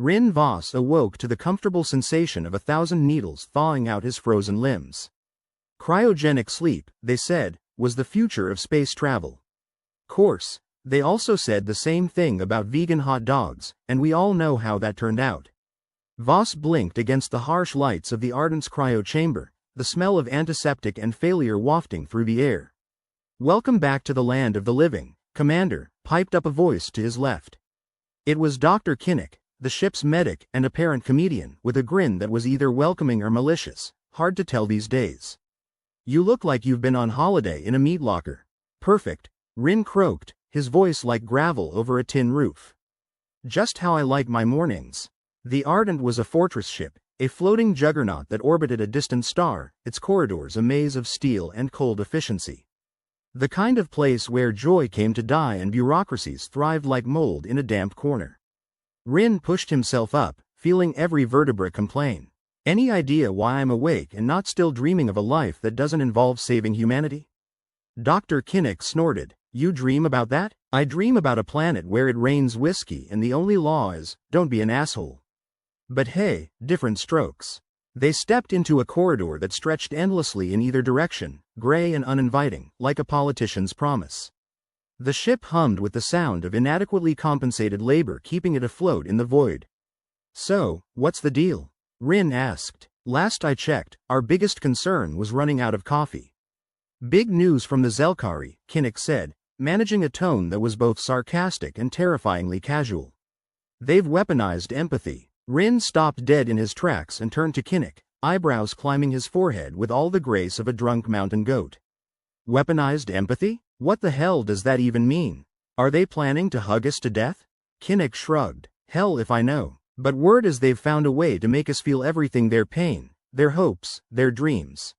Rin Voss awoke to the comfortable sensation of 1,000 needles thawing out his frozen limbs. Cryogenic sleep, they said, was the future of space travel. Course, they also said the same thing about vegan hot dogs, and we all know how that turned out. Voss blinked against the harsh lights of the Ardent's cryo chamber, the smell of antiseptic and failure wafting through the air. "Welcome back to the land of the living, Commander," piped up a voice to his left. It was Dr. Kinnick, the ship's medic and apparent comedian, with a grin that was either welcoming or malicious, hard to tell these days. "You look like you've been on holiday in a meat locker." "Perfect," Rin croaked, his voice like gravel over a tin roof. "Just how I like my mornings." The Ardent was a fortress ship, a floating juggernaut that orbited a distant star, its corridors a maze of steel and cold efficiency. The kind of place where joy came to die and bureaucracies thrived like mold in a damp corner. Rin pushed himself up, feeling every vertebra complain. "Any idea why I'm awake and not still dreaming of a life that doesn't involve saving humanity?" Dr. Kinnick snorted. "You dream about that? I dream about a planet where it rains whiskey and the only law is, don't be an asshole." But hey, different strokes. They stepped into a corridor that stretched endlessly in either direction, gray and uninviting, like a politician's promise. The ship hummed with the sound of inadequately compensated labor keeping it afloat in the void. "So, what's the deal?" Rin asked. "Last I checked, our biggest concern was running out of coffee." "Big news from the Zelkari," Kinnick said, managing a tone that was both sarcastic and terrifyingly casual. "They've weaponized empathy." Rin stopped dead in his tracks and turned to Kinnick, eyebrows climbing his forehead with all the grace of a drunk mountain goat. "Weaponized empathy? What the hell does that even mean? Are they planning to hug us to death?" Kinnick shrugged. "Hell if I know. But word is they've found a way to make us feel everything: their pain, their hopes, their dreams.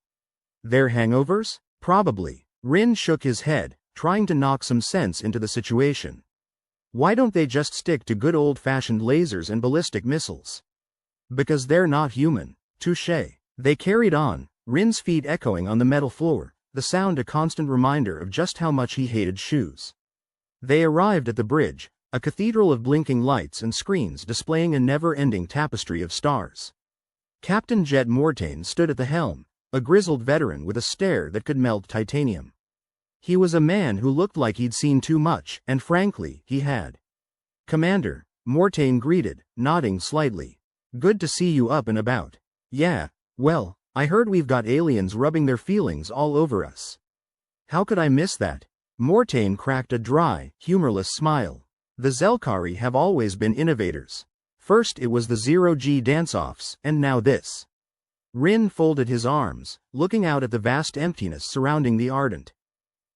Their hangovers? Probably." Rin shook his head, trying to knock some sense into the situation. "Why don't they just stick to good old-fashioned lasers and ballistic missiles?" "Because they're not human." "Touché." They carried on, Rin's feet echoing on the metal floor, the sound a constant reminder of just how much he hated shoes. They arrived at the bridge, a cathedral of blinking lights and screens displaying a never-ending tapestry of stars. Captain Jet Mortain stood at the helm, a grizzled veteran with a stare that could melt titanium. He was a man who looked like he'd seen too much, and frankly, he had. "Commander," Mortain greeted, nodding slightly. "Good to see you up and about." "Yeah, well, I heard we've got aliens rubbing their feelings all over us." "How could I miss that?" Mortain cracked a dry, humorless smile. "The Zelkari have always been innovators. First it was the zero-G dance-offs, and now this." Rin folded his arms, looking out at the vast emptiness surrounding the Ardent.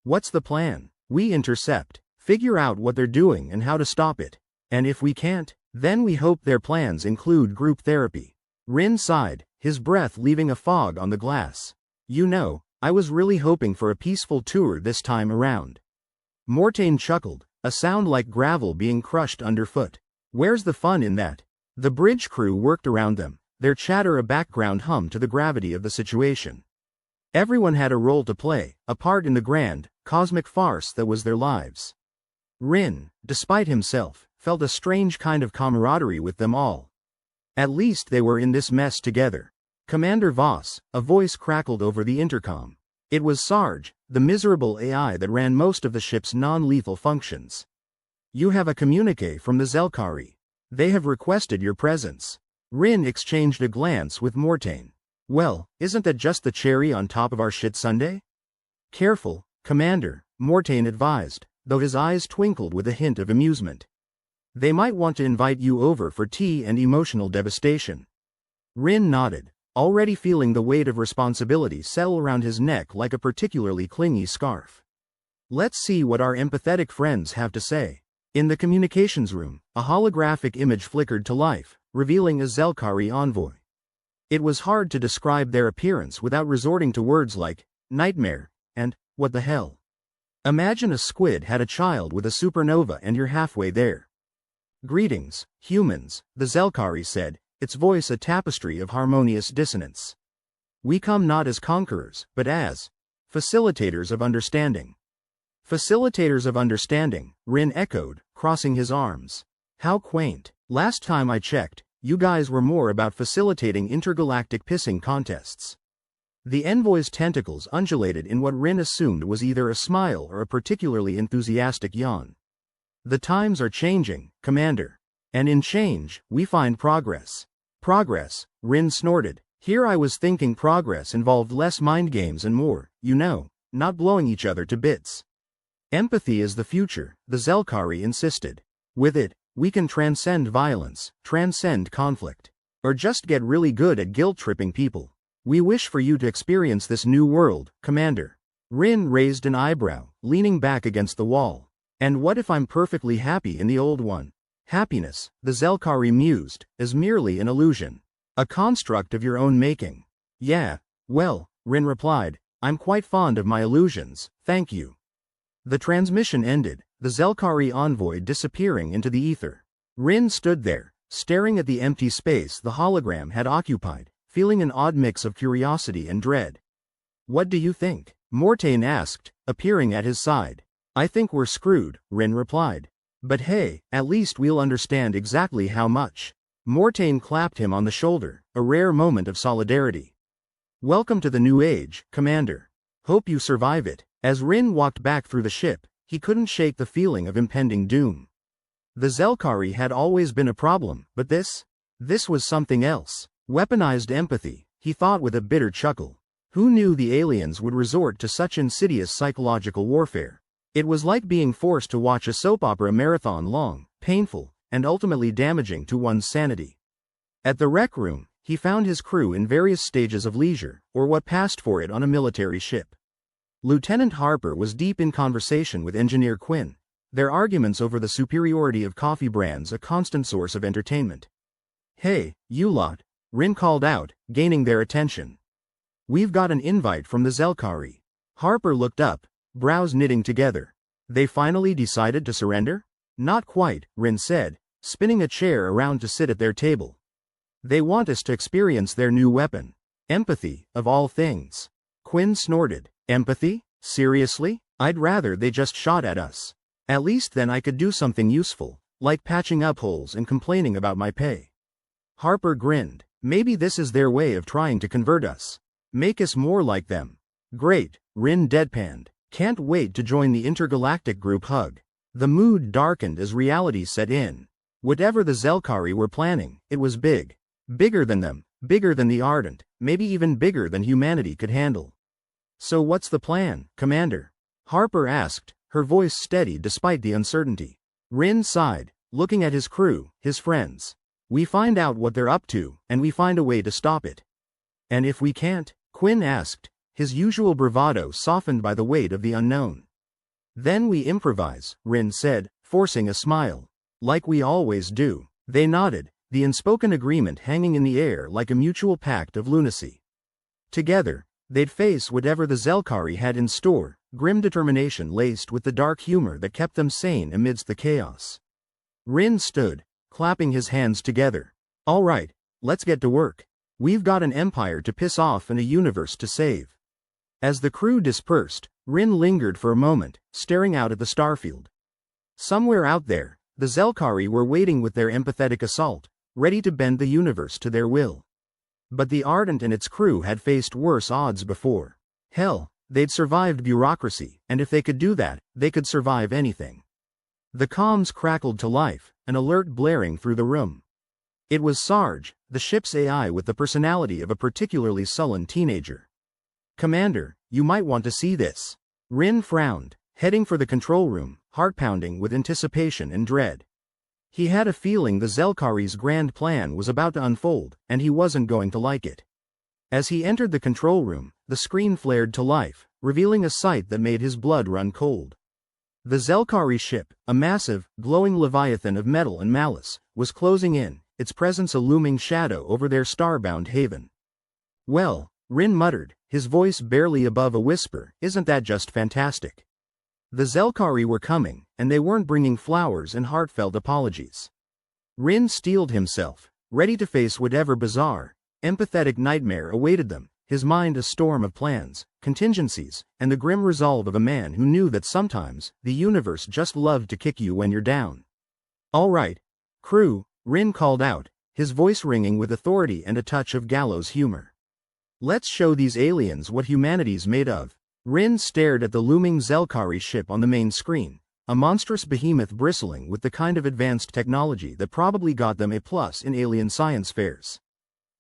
"What's the plan?" "We intercept, figure out what they're doing and how to stop it. And if we can't, then we hope their plans include group therapy." Rin sighed, his breath leaving a fog on the glass. "You know, I was really hoping for a peaceful tour this time around." Mortain chuckled, a sound like gravel being crushed underfoot. "Where's the fun in that?" The bridge crew worked around them, their chatter a background hum to the gravity of the situation. Everyone had a role to play, a part in the grand, cosmic farce that was their lives. Rin, despite himself, felt a strange kind of camaraderie with them all. At least they were in this mess together. "Commander Voss," a voice crackled over the intercom. It was Sarge, the miserable AI that ran most of the ship's non-lethal functions. "You have a communique from the Zelkari. They have requested your presence." Rin exchanged a glance with Mortain. "Well, isn't that just the cherry on top of our shit sundae?" "Careful, Commander," Mortain advised, though his eyes twinkled with a hint of amusement. "They might want to invite you over for tea and emotional devastation." Rin nodded, already feeling the weight of responsibility settle around his neck like a particularly clingy scarf. "Let's see what our empathetic friends have to say." In the communications room, a holographic image flickered to life, revealing a Zelkari envoy. It was hard to describe their appearance without resorting to words like nightmare and what the hell. Imagine a squid had a child with a supernova and you're halfway there. "Greetings, humans," the Zelkari said, its voice a tapestry of harmonious dissonance. "We come not as conquerors, but as facilitators of understanding." "Facilitators of understanding," Rin echoed, crossing his arms. "How quaint." Last time I checked, you guys were more about facilitating intergalactic pissing contests. The envoy's tentacles undulated in what Rin assumed was either a smile or a particularly enthusiastic yawn. The times are changing, Commander. And in change, we find progress. Progress, Rin snorted. Here I was thinking progress involved less mind games and more, not blowing each other to bits. Empathy is the future, the Zelkari insisted. With it, we can transcend violence, transcend conflict. Or just get really good at guilt-tripping people. We wish for you to experience this new world, Commander. Rin raised an eyebrow, leaning back against the wall. And what if I'm perfectly happy in the old one? Happiness, the Zelkari mused, is merely an illusion. A construct of your own making. Yeah, well, Rin replied, I'm quite fond of my illusions, thank you. The transmission ended, the Zelkari envoy disappearing into the ether. Rin stood there, staring at the empty space the hologram had occupied, feeling an odd mix of curiosity and dread. What do you think? Mortain asked, appearing at his side. I think we're screwed, Rin replied. But hey, at least we'll understand exactly how much. Mortain clapped him on the shoulder, a rare moment of solidarity. Welcome to the new age, Commander. Hope you survive it. As Rin walked back through the ship, he couldn't shake the feeling of impending doom. The Zelkari had always been a problem, but this was something else. Weaponized empathy, he thought with a bitter chuckle. Who knew the aliens would resort to such insidious psychological warfare? It was like being forced to watch a soap opera marathon long, painful, and ultimately damaging to one's sanity. At the rec room, he found his crew in various stages of leisure, or what passed for it on a military ship. Lieutenant Harper was deep in conversation with Engineer Quinn, their arguments over the superiority of coffee brands a constant source of entertainment. Hey, you lot, Rin called out, gaining their attention. We've got an invite from the Zelkari. Harper looked up, brows knitting together. They finally decided to surrender? Not quite, Rin said, spinning a chair around to sit at their table. They want us to experience their new weapon. Empathy, of all things. Quinn snorted. Empathy? Seriously? I'd rather they just shot at us. At least then I could do something useful, like patching up holes and complaining about my pay. Harper grinned. Maybe this is their way of trying to convert us. Make us more like them. Great, Rin deadpanned. Can't wait to join the intergalactic group hug. The mood darkened as reality set in. Whatever the Zelkari were planning, it was big. Bigger than them, bigger than the Ardent, maybe even bigger than humanity could handle. So what's the plan, Commander? Harper asked, her voice steady despite the uncertainty. Rin sighed, looking at his crew, his friends. We find out what they're up to, and we find a way to stop it. And if we can't? Quinn asked, his usual bravado softened by the weight of the unknown. Then we improvise, Rin said, forcing a smile. Like we always do. They nodded, the unspoken agreement hanging in the air like a mutual pact of lunacy. Together, they'd face whatever the Zelkari had in store, grim determination laced with the dark humor that kept them sane amidst the chaos. Rin stood, clapping his hands together. All right, let's get to work. We've got an empire to piss off and a universe to save. As the crew dispersed, Rin lingered for a moment, staring out at the starfield. Somewhere out there, the Zelkari were waiting with their empathetic assault, ready to bend the universe to their will. But the Ardent and its crew had faced worse odds before. Hell, they'd survived bureaucracy, and if they could do that, they could survive anything. The comms crackled to life, an alert blaring through the room. It was Sarge, the ship's AI with the personality of a particularly sullen teenager. Commander, you might want to see this. Rin frowned, heading for the control room, heart pounding with anticipation and dread. He had a feeling the Zelkari's grand plan was about to unfold, and he wasn't going to like it. As he entered the control room, the screen flared to life, revealing a sight that made his blood run cold. The Zelkari ship, a massive, glowing leviathan of metal and malice, was closing in, its presence a looming shadow over their starbound haven. Well, Rin muttered, his voice barely above a whisper, isn't that just fantastic? The Zelkari were coming, and they weren't bringing flowers and heartfelt apologies. Rin steeled himself, ready to face whatever bizarre, empathetic nightmare awaited them, his mind a storm of plans, contingencies, and the grim resolve of a man who knew that sometimes, the universe just loved to kick you when you're down. All right, crew, Rin called out, his voice ringing with authority and a touch of gallows humor. Let's show these aliens what humanity's made of. Rin stared at the looming Zelkari ship on the main screen, a monstrous behemoth bristling with the kind of advanced technology that probably got them a plus in alien science fairs.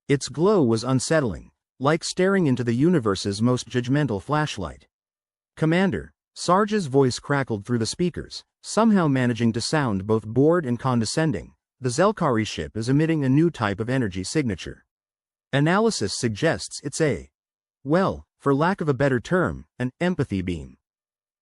Its glow was unsettling, like staring into the universe's most judgmental flashlight. Commander, Sarge's voice crackled through the speakers, somehow managing to sound both bored and condescending. The Zelkari ship is emitting a new type of energy signature. Analysis suggests it's well, for lack of a better term, an empathy beam.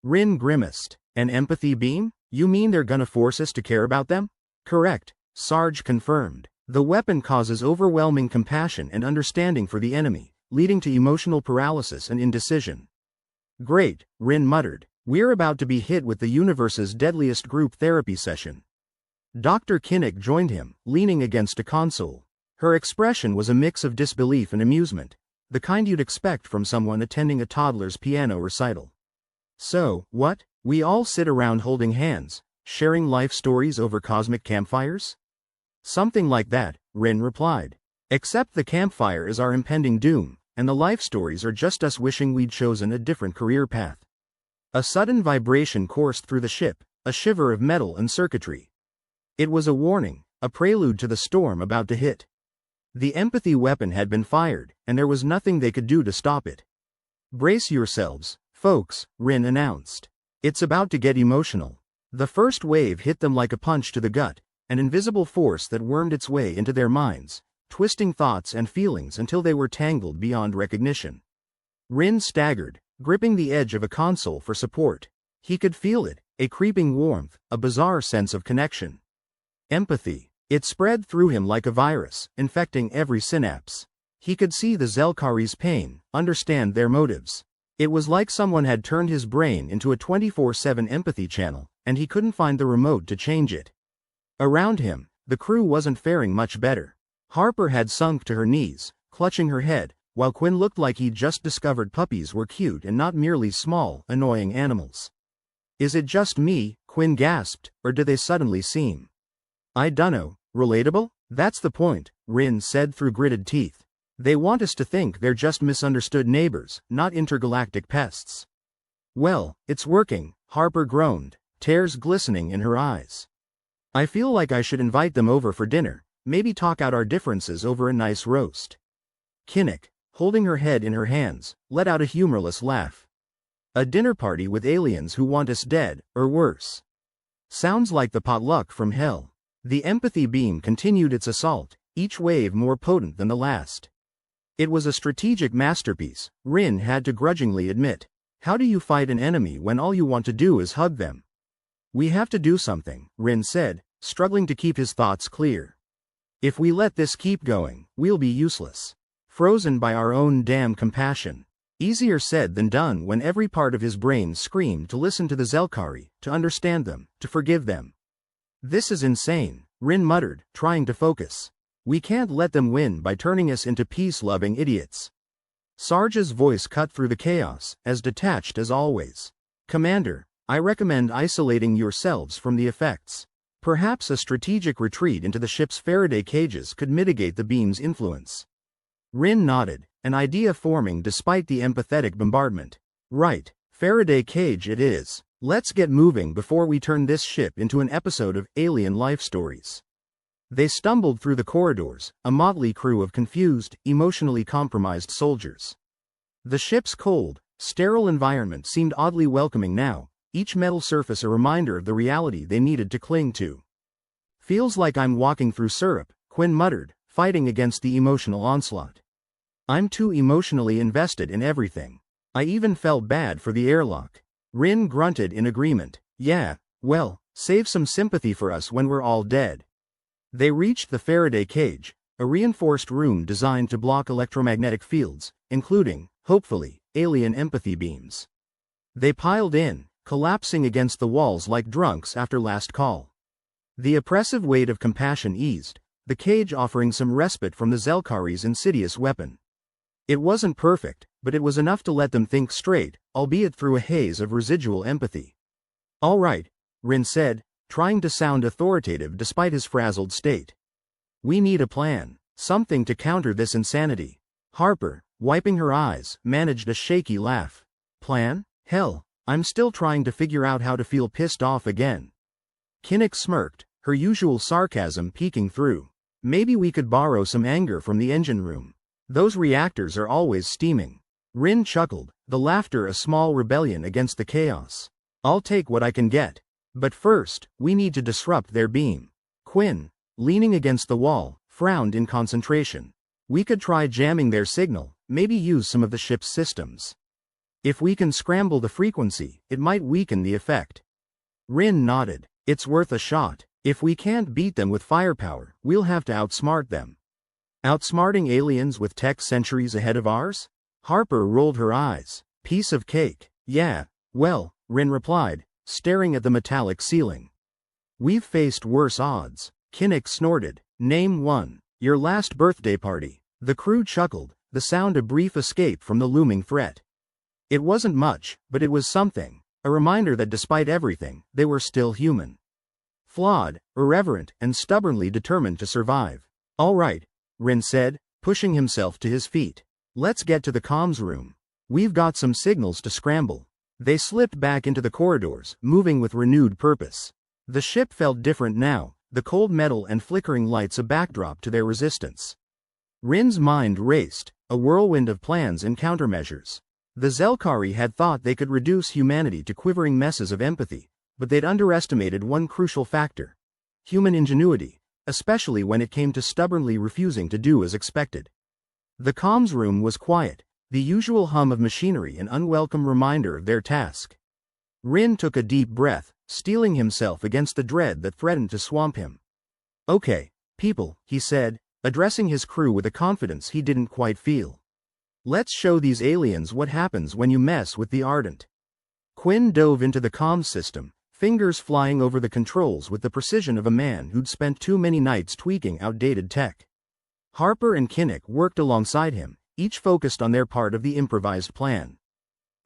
Rin grimaced. An empathy beam? You mean they're gonna force us to care about them? Correct, Sarge confirmed. The weapon causes overwhelming compassion and understanding for the enemy, leading to emotional paralysis and indecision. Great, Rin muttered. We're about to be hit with the universe's deadliest group therapy session. Dr. Kinnick joined him, leaning against a console. Her expression was a mix of disbelief and amusement, the kind you'd expect from someone attending a toddler's piano recital. So, what? We all sit around holding hands, sharing life stories over cosmic campfires? Something like that, Rin replied. Except the campfire is our impending doom, and the life stories are just us wishing we'd chosen a different career path. A sudden vibration coursed through the ship, a shiver of metal and circuitry. It was a warning, a prelude to the storm about to hit. The empathy weapon had been fired, and there was nothing they could do to stop it. Brace yourselves, folks, Rin announced. It's about to get emotional. The first wave hit them like a punch to the gut, an invisible force that wormed its way into their minds, twisting thoughts and feelings until they were tangled beyond recognition. Rin staggered, gripping the edge of a console for support. He could feel it, a creeping warmth, a bizarre sense of connection. Empathy. It spread through him like a virus, infecting every synapse. He could see the Zelkari's pain, understand their motives. It was like someone had turned his brain into a 24/7 empathy channel, and he couldn't find the remote to change it. Around him, the crew wasn't faring much better. Harper had sunk to her knees, clutching her head, while Quinn looked like he'd just discovered puppies were cute and not merely small, annoying animals. Is it just me, Quinn gasped, or do they suddenly seem, I dunno, relatable? That's the point, Rin said through gritted teeth. They want us to think they're just misunderstood neighbors, not intergalactic pests. Well, it's working, Harper groaned, tears glistening in her eyes. I feel like I should invite them over for dinner, maybe talk out our differences over a nice roast. Kinnick, holding her head in her hands, let out a humorless laugh. A dinner party with aliens who want us dead, or worse. Sounds like the potluck from hell. The empathy beam continued its assault, each wave more potent than the last. It was a strategic masterpiece, Rin had to grudgingly admit. How do you fight an enemy when all you want to do is hug them? We have to do something, Rin said, struggling to keep his thoughts clear. If we let this keep going, we'll be useless. Frozen by our own damn compassion. Easier said than done when every part of his brain screamed to listen to the Zelkari, to understand them, to forgive them. This is insane, Rin muttered, trying to focus. We can't let them win by turning us into peace-loving idiots. Sarge's voice cut through the chaos, as detached as always. Commander, I recommend isolating yourselves from the effects. Perhaps a strategic retreat into the ship's Faraday cages could mitigate the beam's influence. Rin nodded, an idea forming despite the empathetic bombardment. Right, Faraday cage it is. Let's get moving before we turn this ship into an episode of Alien Life Stories. They stumbled through the corridors, a motley crew of confused, emotionally compromised soldiers. The ship's cold, sterile environment seemed oddly welcoming now, each metal surface a reminder of the reality they needed to cling to. Feels like I'm walking through syrup, Quinn muttered, fighting against the emotional onslaught. I'm too emotionally invested in everything. I even felt bad for the airlock. Rin grunted in agreement. Yeah, well, save some sympathy for us when we're all dead. They reached the Faraday cage, a reinforced room designed to block electromagnetic fields, including, hopefully, alien empathy beams. They piled in, collapsing against the walls like drunks after last call. The oppressive weight of compassion eased, the cage offering some respite from the Zelkari's insidious weapon. It wasn't perfect, but it was enough to let them think straight, albeit through a haze of residual empathy. All right, Rin said, trying to sound authoritative despite his frazzled state. We need a plan, something to counter this insanity. Harper, wiping her eyes, managed a shaky laugh. Plan? Hell, I'm still trying to figure out how to feel pissed off again. Kinnick smirked, her usual sarcasm peeking through. Maybe we could borrow some anger from the engine room. Those reactors are always steaming. Rin chuckled, the laughter a small rebellion against the chaos. I'll take what I can get. But first, we need to disrupt their beam. Quinn, leaning against the wall, frowned in concentration. We could try jamming their signal, maybe use some of the ship's systems. If we can scramble the frequency, it might weaken the effect. Rin nodded. It's worth a shot. If we can't beat them with firepower, we'll have to outsmart them. Outsmarting aliens with tech centuries ahead of ours? Harper rolled her eyes. Piece of cake. Yeah, well, Rin replied, staring at the metallic ceiling. We've faced worse odds. Kinnick snorted. Name one. Your last birthday party. The crew chuckled, the sound a brief escape from the looming threat. It wasn't much, but it was something, a reminder that despite everything, they were still human. Flawed, irreverent, and stubbornly determined to survive. All right, Rin said, pushing himself to his feet. Let's get to the comms room. We've got some signals to scramble. They slipped back into the corridors, moving with renewed purpose. The ship felt different now, the cold metal and flickering lights a backdrop to their resistance. Rin's mind raced, a whirlwind of plans and countermeasures. The Zelkari had thought they could reduce humanity to quivering messes of empathy, but they'd underestimated one crucial factor: human ingenuity, especially when it came to stubbornly refusing to do as expected. The comms room was quiet, the usual hum of machinery an unwelcome reminder of their task. Rin took a deep breath, steeling himself against the dread that threatened to swamp him. Okay, people, he said, addressing his crew with a confidence he didn't quite feel. Let's show these aliens what happens when you mess with the Ardent. Quinn dove into the comms system, fingers flying over the controls with the precision of a man who'd spent too many nights tweaking outdated tech. Harper and Kinnick worked alongside him, each focused on their part of the improvised plan.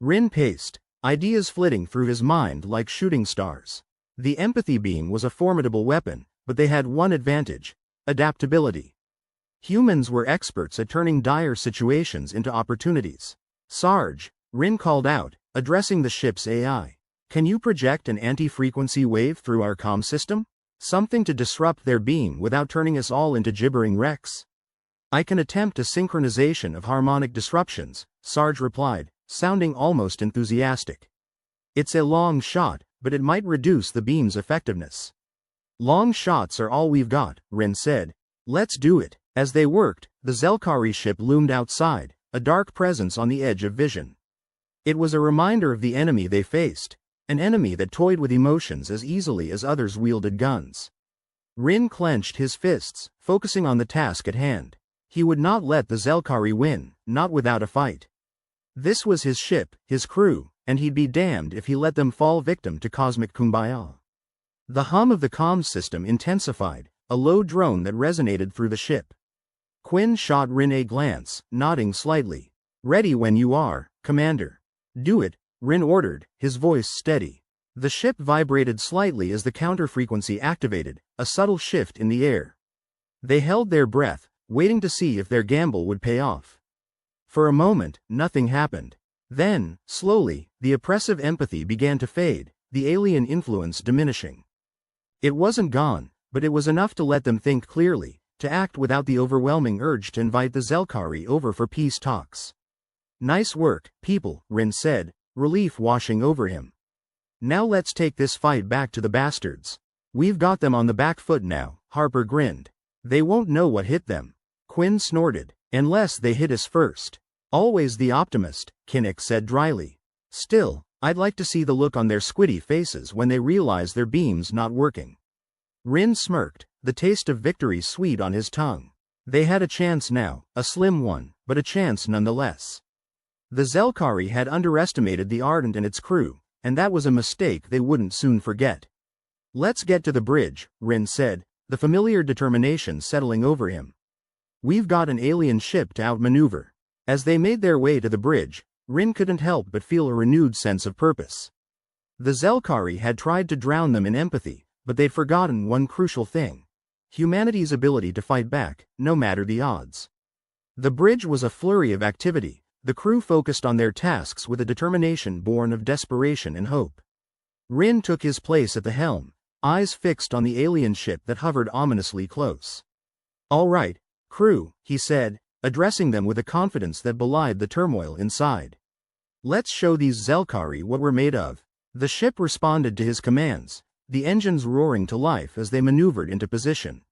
Rin paced, ideas flitting through his mind like shooting stars. The empathy beam was a formidable weapon, but they had one advantage: adaptability. Humans were experts at turning dire situations into opportunities. Sarge, Rin called out, addressing the ship's AI. Can you project an anti-frequency wave through our comm system? Something to disrupt their beam without turning us all into gibbering wrecks? I can attempt a synchronization of harmonic disruptions, Sarge replied, sounding almost enthusiastic. It's a long shot, but it might reduce the beam's effectiveness. Long shots are all we've got, Rin said. Let's do it. As they worked, the Zelkari ship loomed outside, a dark presence on the edge of vision. It was a reminder of the enemy they faced, an enemy that toyed with emotions as easily as others wielded guns. Rin clenched his fists, focusing on the task at hand. He would not let the Zelkari win, not without a fight. This was his ship, his crew, and he'd be damned if he let them fall victim to cosmic kumbaya. The hum of the comms system intensified, a low drone that resonated through the ship. Quinn shot Rin a glance, nodding slightly. Ready when you are, Commander. Do it, Rin ordered, his voice steady. The ship vibrated slightly as the counter-frequency activated, a subtle shift in the air. They held their breath, waiting to see if their gamble would pay off. For a moment, nothing happened. Then, slowly, the oppressive empathy began to fade, the alien influence diminishing. It wasn't gone, but it was enough to let them think clearly, to act without the overwhelming urge to invite the Zelkari over for peace talks. Nice work, people, Rin said, relief washing over him. Now let's take this fight back to the bastards. We've got them on the back foot now, Harper grinned. They won't know what hit them. Quinn snorted. Unless they hit us first. Always the optimist, Kinnick said dryly. Still, I'd like to see the look on their squiddy faces when they realize their beam's not working. Rin smirked, the taste of victory sweet on his tongue. They had a chance now, a slim one, but a chance nonetheless. The Zelkari had underestimated the Ardent and its crew, and that was a mistake they wouldn't soon forget. Let's get to the bridge, Rin said, the familiar determination settling over him. We've got an alien ship to outmaneuver. As they made their way to the bridge, Rin couldn't help but feel a renewed sense of purpose. The Zelkari had tried to drown them in empathy, but they'd forgotten one crucial thing. humanity's ability to fight back, no matter the odds. The bridge was a flurry of activity, the crew focused on their tasks with a determination born of desperation and hope. Rin took his place at the helm, eyes fixed on the alien ship that hovered ominously close. "All right, crew," he said, addressing them with a confidence that belied the turmoil inside. "Let's show these Zelkari what we're made of." The ship responded to his commands, the engines roaring to life as they maneuvered into position.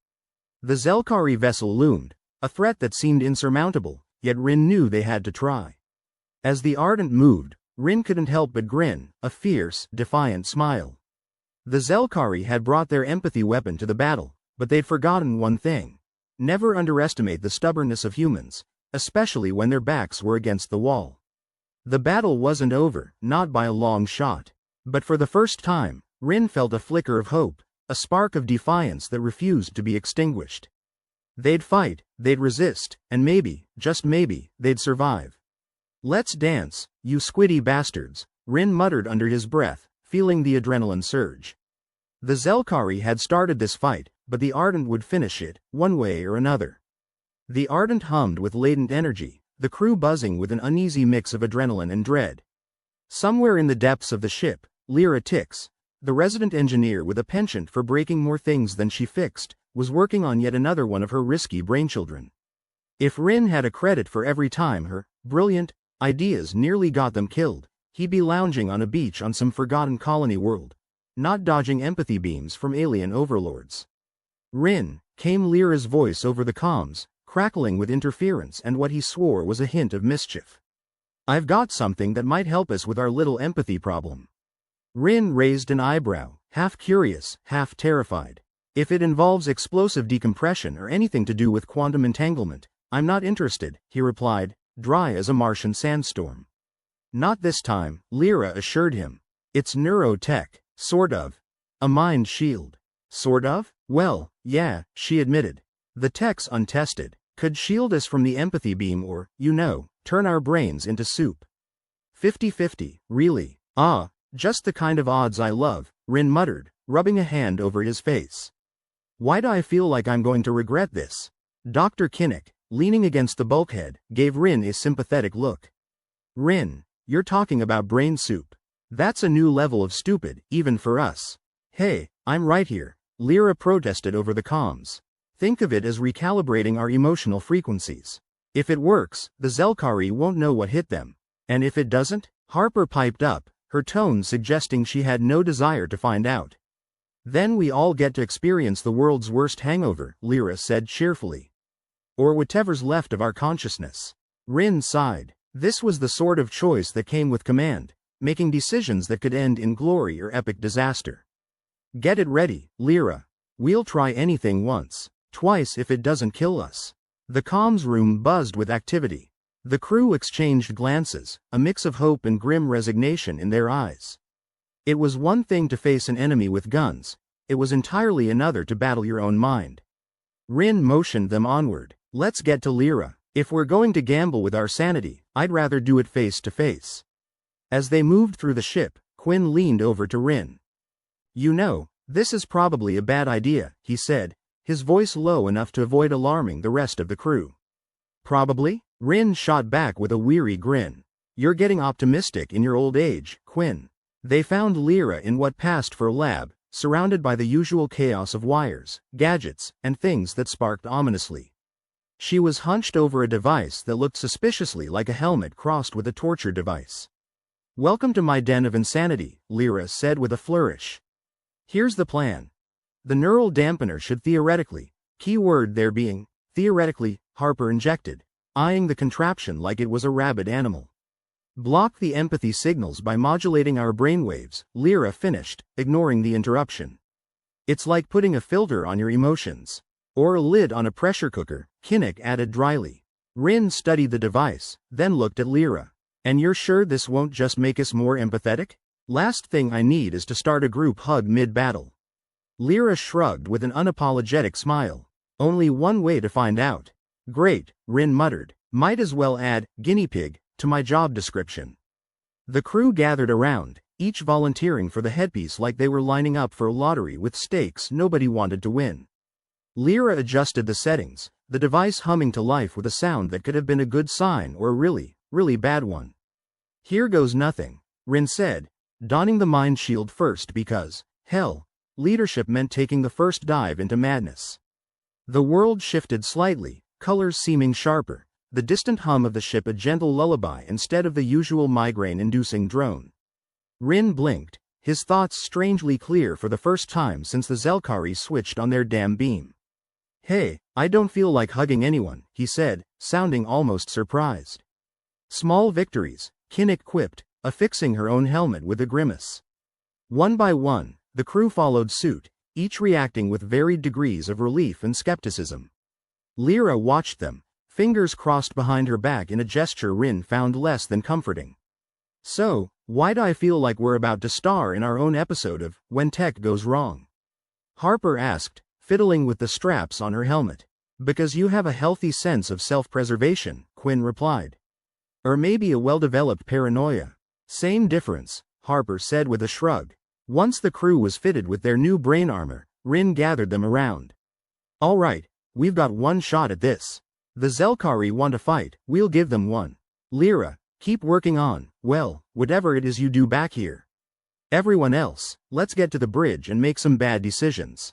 The Zelkari vessel loomed, a threat that seemed insurmountable, yet Rin knew they had to try. As the Ardent moved, Rin couldn't help but grin, a fierce, defiant smile. The Zelkari had brought their empathy weapon to the battle, but they'd forgotten one thing. Never underestimate the stubbornness of humans, especially when their backs were against the wall. The battle wasn't over, not by a long shot. But for the first time, Rin felt a flicker of hope, a spark of defiance that refused to be extinguished. They'd fight, they'd resist, and maybe, just maybe, they'd survive. "Let's dance, you squiddy bastards," Rin muttered under his breath, feeling the adrenaline surge. The Zelkari had started this fight, but the Ardent would finish it, one way or another. The Ardent hummed with latent energy, the crew buzzing with an uneasy mix of adrenaline and dread. Somewhere in the depths of the ship, Lyra Tix, the resident engineer with a penchant for breaking more things than she fixed, was working on yet another one of her risky brainchildren. If Rin had a credit for every time her brilliant ideas nearly got them killed, he'd be lounging on a beach on some forgotten colony world, not dodging empathy beams from alien overlords. "Rin," came Lyra's voice over the comms, crackling with interference and what he swore was a hint of mischief. "I've got something that might help us with our little empathy problem." Rin raised an eyebrow, half curious, half terrified. "If it involves explosive decompression or anything to do with quantum entanglement, I'm not interested," he replied, dry as a Martian sandstorm. "Not this time," Lyra assured him. "It's neurotech, sort of. A mind shield." "Sort of? Well, yeah," she admitted. "The tech's untested. Could shield us from the empathy beam or, turn our brains into soup." 50-50, really? "Ah, just the kind of odds I love," Rin muttered, rubbing a hand over his face. "Why do I feel like I'm going to regret this?" Dr. Kinnick, leaning against the bulkhead, gave Rin a sympathetic look. "Rin, you're talking about brain soup. That's a new level of stupid, even for us." "Hey, I'm right here," Lyra protested over the comms. "Think of it as recalibrating our emotional frequencies. If it works, the Zelkari won't know what hit them. And if it doesn't?" Harper piped up, her tone suggesting she had no desire to find out. "Then we all get to experience the world's worst hangover," Lyra said cheerfully. "Or whatever's left of our consciousness." Rin sighed. This was the sort of choice that came with command, making decisions that could end in glory or epic disaster. "Get it ready, Lyra. We'll try anything once, twice if it doesn't kill us." The comms room buzzed with activity. The crew exchanged glances, a mix of hope and grim resignation in their eyes. It was one thing to face an enemy with guns, it was entirely another to battle your own mind. Rin motioned them onward. "Let's get to Lyra. If we're going to gamble with our sanity, I'd rather do it face to face." As they moved through the ship, Quinn leaned over to Rin. "This is probably a bad idea," he said, his voice low enough to avoid alarming the rest of the crew. "Probably?" Rin shot back with a weary grin. "You're getting optimistic in your old age, Quinn." They found Lyra in what passed for a lab, surrounded by the usual chaos of wires, gadgets, and things that sparked ominously. She was hunched over a device that looked suspiciously like a helmet crossed with a torture device. "Welcome to my den of insanity," Lyra said with a flourish. "Here's the plan. The neural dampener should theoretically, keyword there being, theoretically, Harper injected, eyeing the contraption like it was a rabid animal. Block the empathy signals by modulating our brainwaves," Lyra finished, ignoring the interruption. "It's like putting a filter on your emotions. Or a lid on a pressure cooker," Kinnick added dryly. Rin studied the device, then looked at Lyra. "And you're sure this won't just make us more empathetic? Last thing I need is to start a group hug mid-battle." Lyra shrugged with an unapologetic smile. "Only one way to find out." "Great," Rin muttered. "Might as well add guinea pig to my job description." The crew gathered around, each volunteering for the headpiece like they were lining up for a lottery with stakes nobody wanted to win. Lyra adjusted the settings, the device humming to life with a sound that could have been a good sign or a really, really bad one. Here goes nothing, Rin said, donning the mind shield first because, hell, leadership meant taking the first dive into madness. The world shifted slightly, colors seeming sharper, the distant hum of the ship a gentle lullaby instead of the usual migraine-inducing drone. Rin blinked, his thoughts strangely clear for the first time since the Zelkari switched on their damn beam. Hey, I don't feel like hugging anyone, he said, sounding almost surprised. Small victories, Kinnick quipped, affixing her own helmet with a grimace. One by one, the crew followed suit, each reacting with varied degrees of relief and skepticism. Lyra watched them, fingers crossed behind her back in a gesture Rin found less than comforting. So, why do I feel like we're about to star in our own episode of When Tech Goes Wrong? Harper asked, fiddling with the straps on her helmet. Because you have a healthy sense of self-preservation, Quinn replied. Or maybe a well-developed paranoia. Same difference, Harper said with a shrug. Once the crew was fitted with their new brain armor, Rin gathered them around. All right, we've got one shot at this. The Zelkari want to fight, we'll give them one. Lyra, keep working on, well, whatever it is you do back here. Everyone else, let's get to the bridge and make some bad decisions.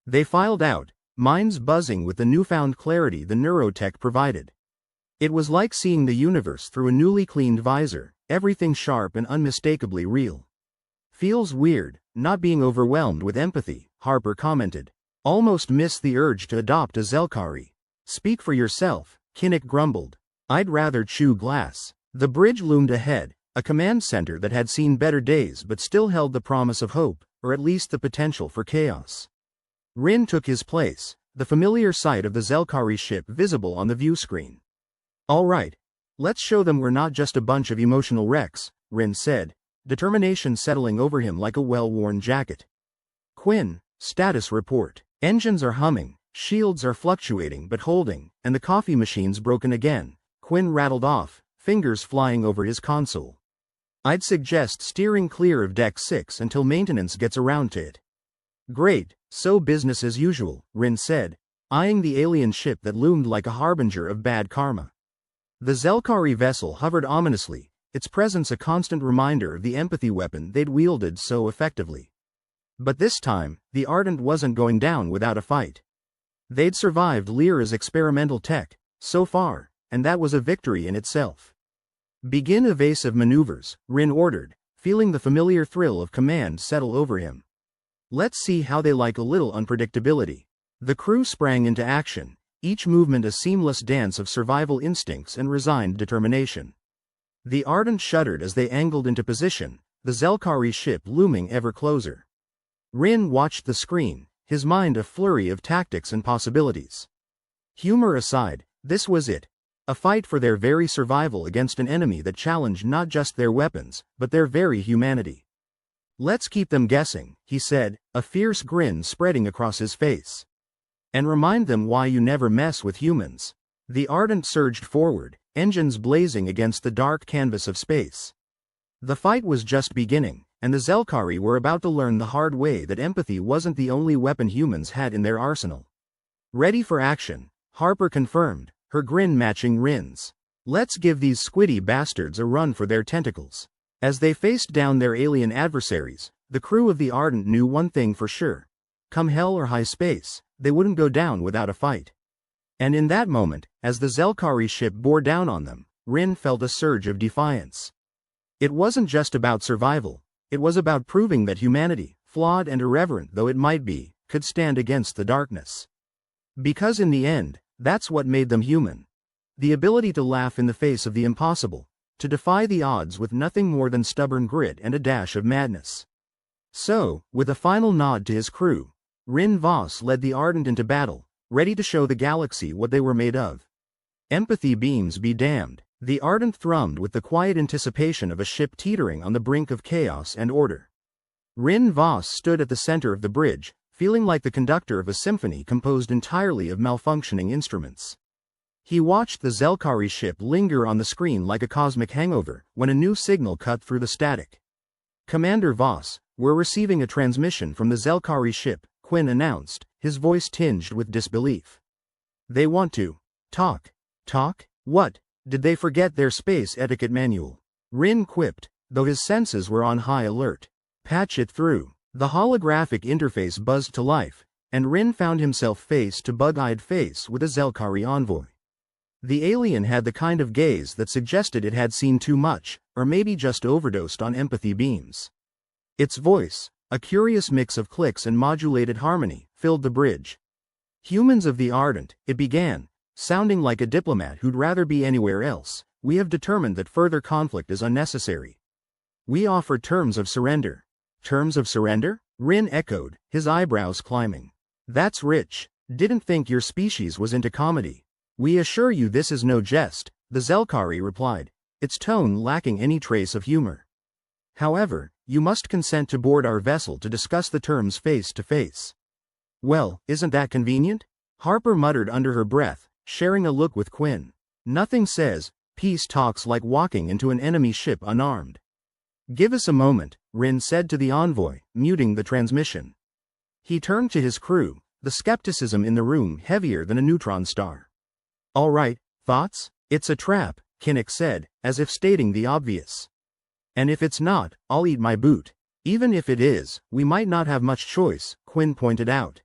They filed out, minds buzzing with the newfound clarity the neurotech provided. It was like seeing the universe through a newly cleaned visor, everything sharp and unmistakably real. Feels weird, not being overwhelmed with empathy, Harper commented. Almost miss the urge to adopt a Zelkari. Speak for yourself, Kinnick grumbled. I'd rather chew glass. The bridge loomed ahead, a command center that had seen better days but still held the promise of hope, or at least the potential for chaos. Rin took his place, the familiar sight of the Zelkari ship visible on the view screen. All right, let's show them we're not just a bunch of emotional wrecks, Rin said, determination settling over him like a well-worn jacket. Quinn, status report. Engines are humming, shields are fluctuating but holding, and the coffee machine's broken again, Quinn rattled off, fingers flying over his console. I'd suggest steering clear of Deck 6 until maintenance gets around to it. Great, so business as usual, Rin said, eyeing the alien ship that loomed like a harbinger of bad karma. The Zelkari vessel hovered ominously, its presence a constant reminder of the empathy weapon they'd wielded so effectively. But this time, the Ardent wasn't going down without a fight. They'd survived Lyra's experimental tech, so far, and that was a victory in itself. Begin evasive maneuvers, Rin ordered, feeling the familiar thrill of command settle over him. Let's see how they like a little unpredictability. The crew sprang into action, each movement a seamless dance of survival instincts and resigned determination. The Ardent shuddered as they angled into position, the Zelkari ship looming ever closer. Rin watched the screen, his mind a flurry of tactics and possibilities. Humor aside, this was it. A fight for their very survival against an enemy that challenged not just their weapons, but their very humanity. Let's keep them guessing, he said, a fierce grin spreading across his face. And remind them why you never mess with humans. The Ardent surged forward, engines blazing against the dark canvas of space. The fight was just beginning, and the Zelkari were about to learn the hard way that empathy wasn't the only weapon humans had in their arsenal. Ready for action, Harper confirmed, her grin matching Rin's. Let's give these squiddy bastards a run for their tentacles. As they faced down their alien adversaries, the crew of the Ardent knew one thing for sure. Come hell or high space, they wouldn't go down without a fight. And in that moment, as the Zelkari ship bore down on them, Rin felt a surge of defiance. It wasn't just about survival, it was about proving that humanity, flawed and irreverent though it might be, could stand against the darkness. Because in the end, that's what made them human. The ability to laugh in the face of the impossible, to defy the odds with nothing more than stubborn grit and a dash of madness. So, with a final nod to his crew, Rin Voss led the Ardent into battle, ready to show the galaxy what they were made of. Empathy beams be damned, the Ardent thrummed with the quiet anticipation of a ship teetering on the brink of chaos and order. Rin Voss stood at the center of the bridge, feeling like the conductor of a symphony composed entirely of malfunctioning instruments. He watched the Zelkari ship linger on the screen like a cosmic hangover, when a new signal cut through the static. Commander Voss, we're receiving a transmission from the Zelkari ship, Quinn announced, his voice tinged with disbelief. They want to talk. Talk? What? Did they forget their space etiquette manual? Rin quipped, though his senses were on high alert. Patch it through. The holographic interface buzzed to life, and Rin found himself face to bug-eyed face with a Zelkari envoy. The alien had the kind of gaze that suggested it had seen too much, or maybe just overdosed on empathy beams. Its voice, a curious mix of clicks and modulated harmony, filled the bridge. Humans of the Ardent, it began, sounding like a diplomat who'd rather be anywhere else, we have determined that further conflict is unnecessary. We offer terms of surrender. Terms of surrender? Rin echoed, his eyebrows climbing. That's rich. Didn't think your species was into comedy. We assure you this is no jest, the Zelkari replied, its tone lacking any trace of humor. However, you must consent to board our vessel to discuss the terms face to face. Well, isn't that convenient? Harper muttered under her breath, sharing a look with Quinn. Nothing says, peace talks like walking into an enemy ship unarmed. Give us a moment, Rin said to the envoy, muting the transmission. He turned to his crew, the skepticism in the room heavier than a neutron star. All right, thoughts? It's a trap, Kinnick said, as if stating the obvious. And if it's not, I'll eat my boot. Even if it is, we might not have much choice, Quinn pointed out.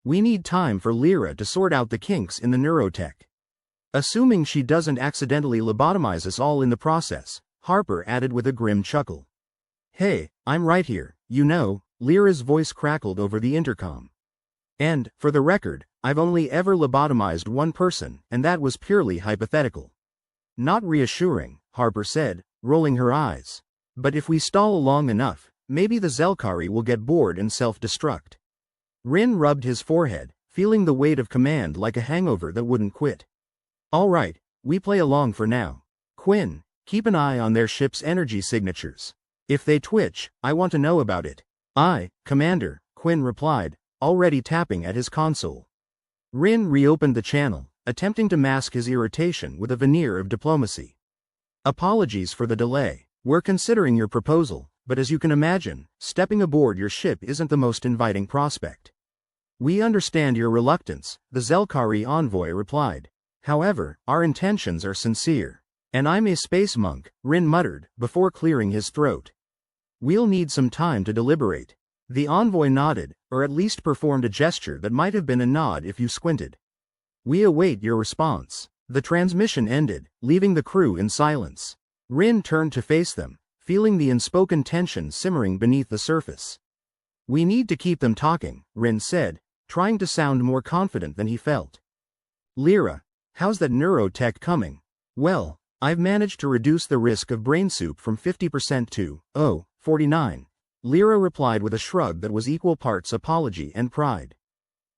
We need time for Lyra to sort out the kinks in the neurotech. Assuming she doesn't accidentally lobotomize us all in the process, Harper added with a grim chuckle. Hey, I'm right here, you know, Lyra's voice crackled over the intercom. And, for the record, I've only ever lobotomized one person, and that was purely hypothetical. Not reassuring, Harper said, rolling her eyes. But if we stall long enough, maybe the Zelkari will get bored and self-destruct. Rin rubbed his forehead, feeling the weight of command like a hangover that wouldn't quit. All right, we play along for now. Quinn, keep an eye on their ship's energy signatures. If they twitch, I want to know about it. Aye, Commander, Quinn replied, already tapping at his console. Rin reopened the channel, attempting to mask his irritation with a veneer of diplomacy. Apologies for the delay. We're considering your proposal, but as you can imagine, stepping aboard your ship isn't the most inviting prospect. We understand your reluctance, the Zelkari envoy replied. However, our intentions are sincere. And I'm a space monk, Rin muttered, before clearing his throat. We'll need some time to deliberate. The envoy nodded, or at least performed a gesture that might have been a nod if you squinted. We await your response. The transmission ended, leaving the crew in silence. Rin turned to face them, feeling the unspoken tension simmering beneath the surface. We need to keep them talking, Rin said, trying to sound more confident than he felt. Lyra, how's that neurotech coming? Well, I've managed to reduce the risk of brain soup from 50% to, 49. Lyra replied with a shrug that was equal parts apology and pride.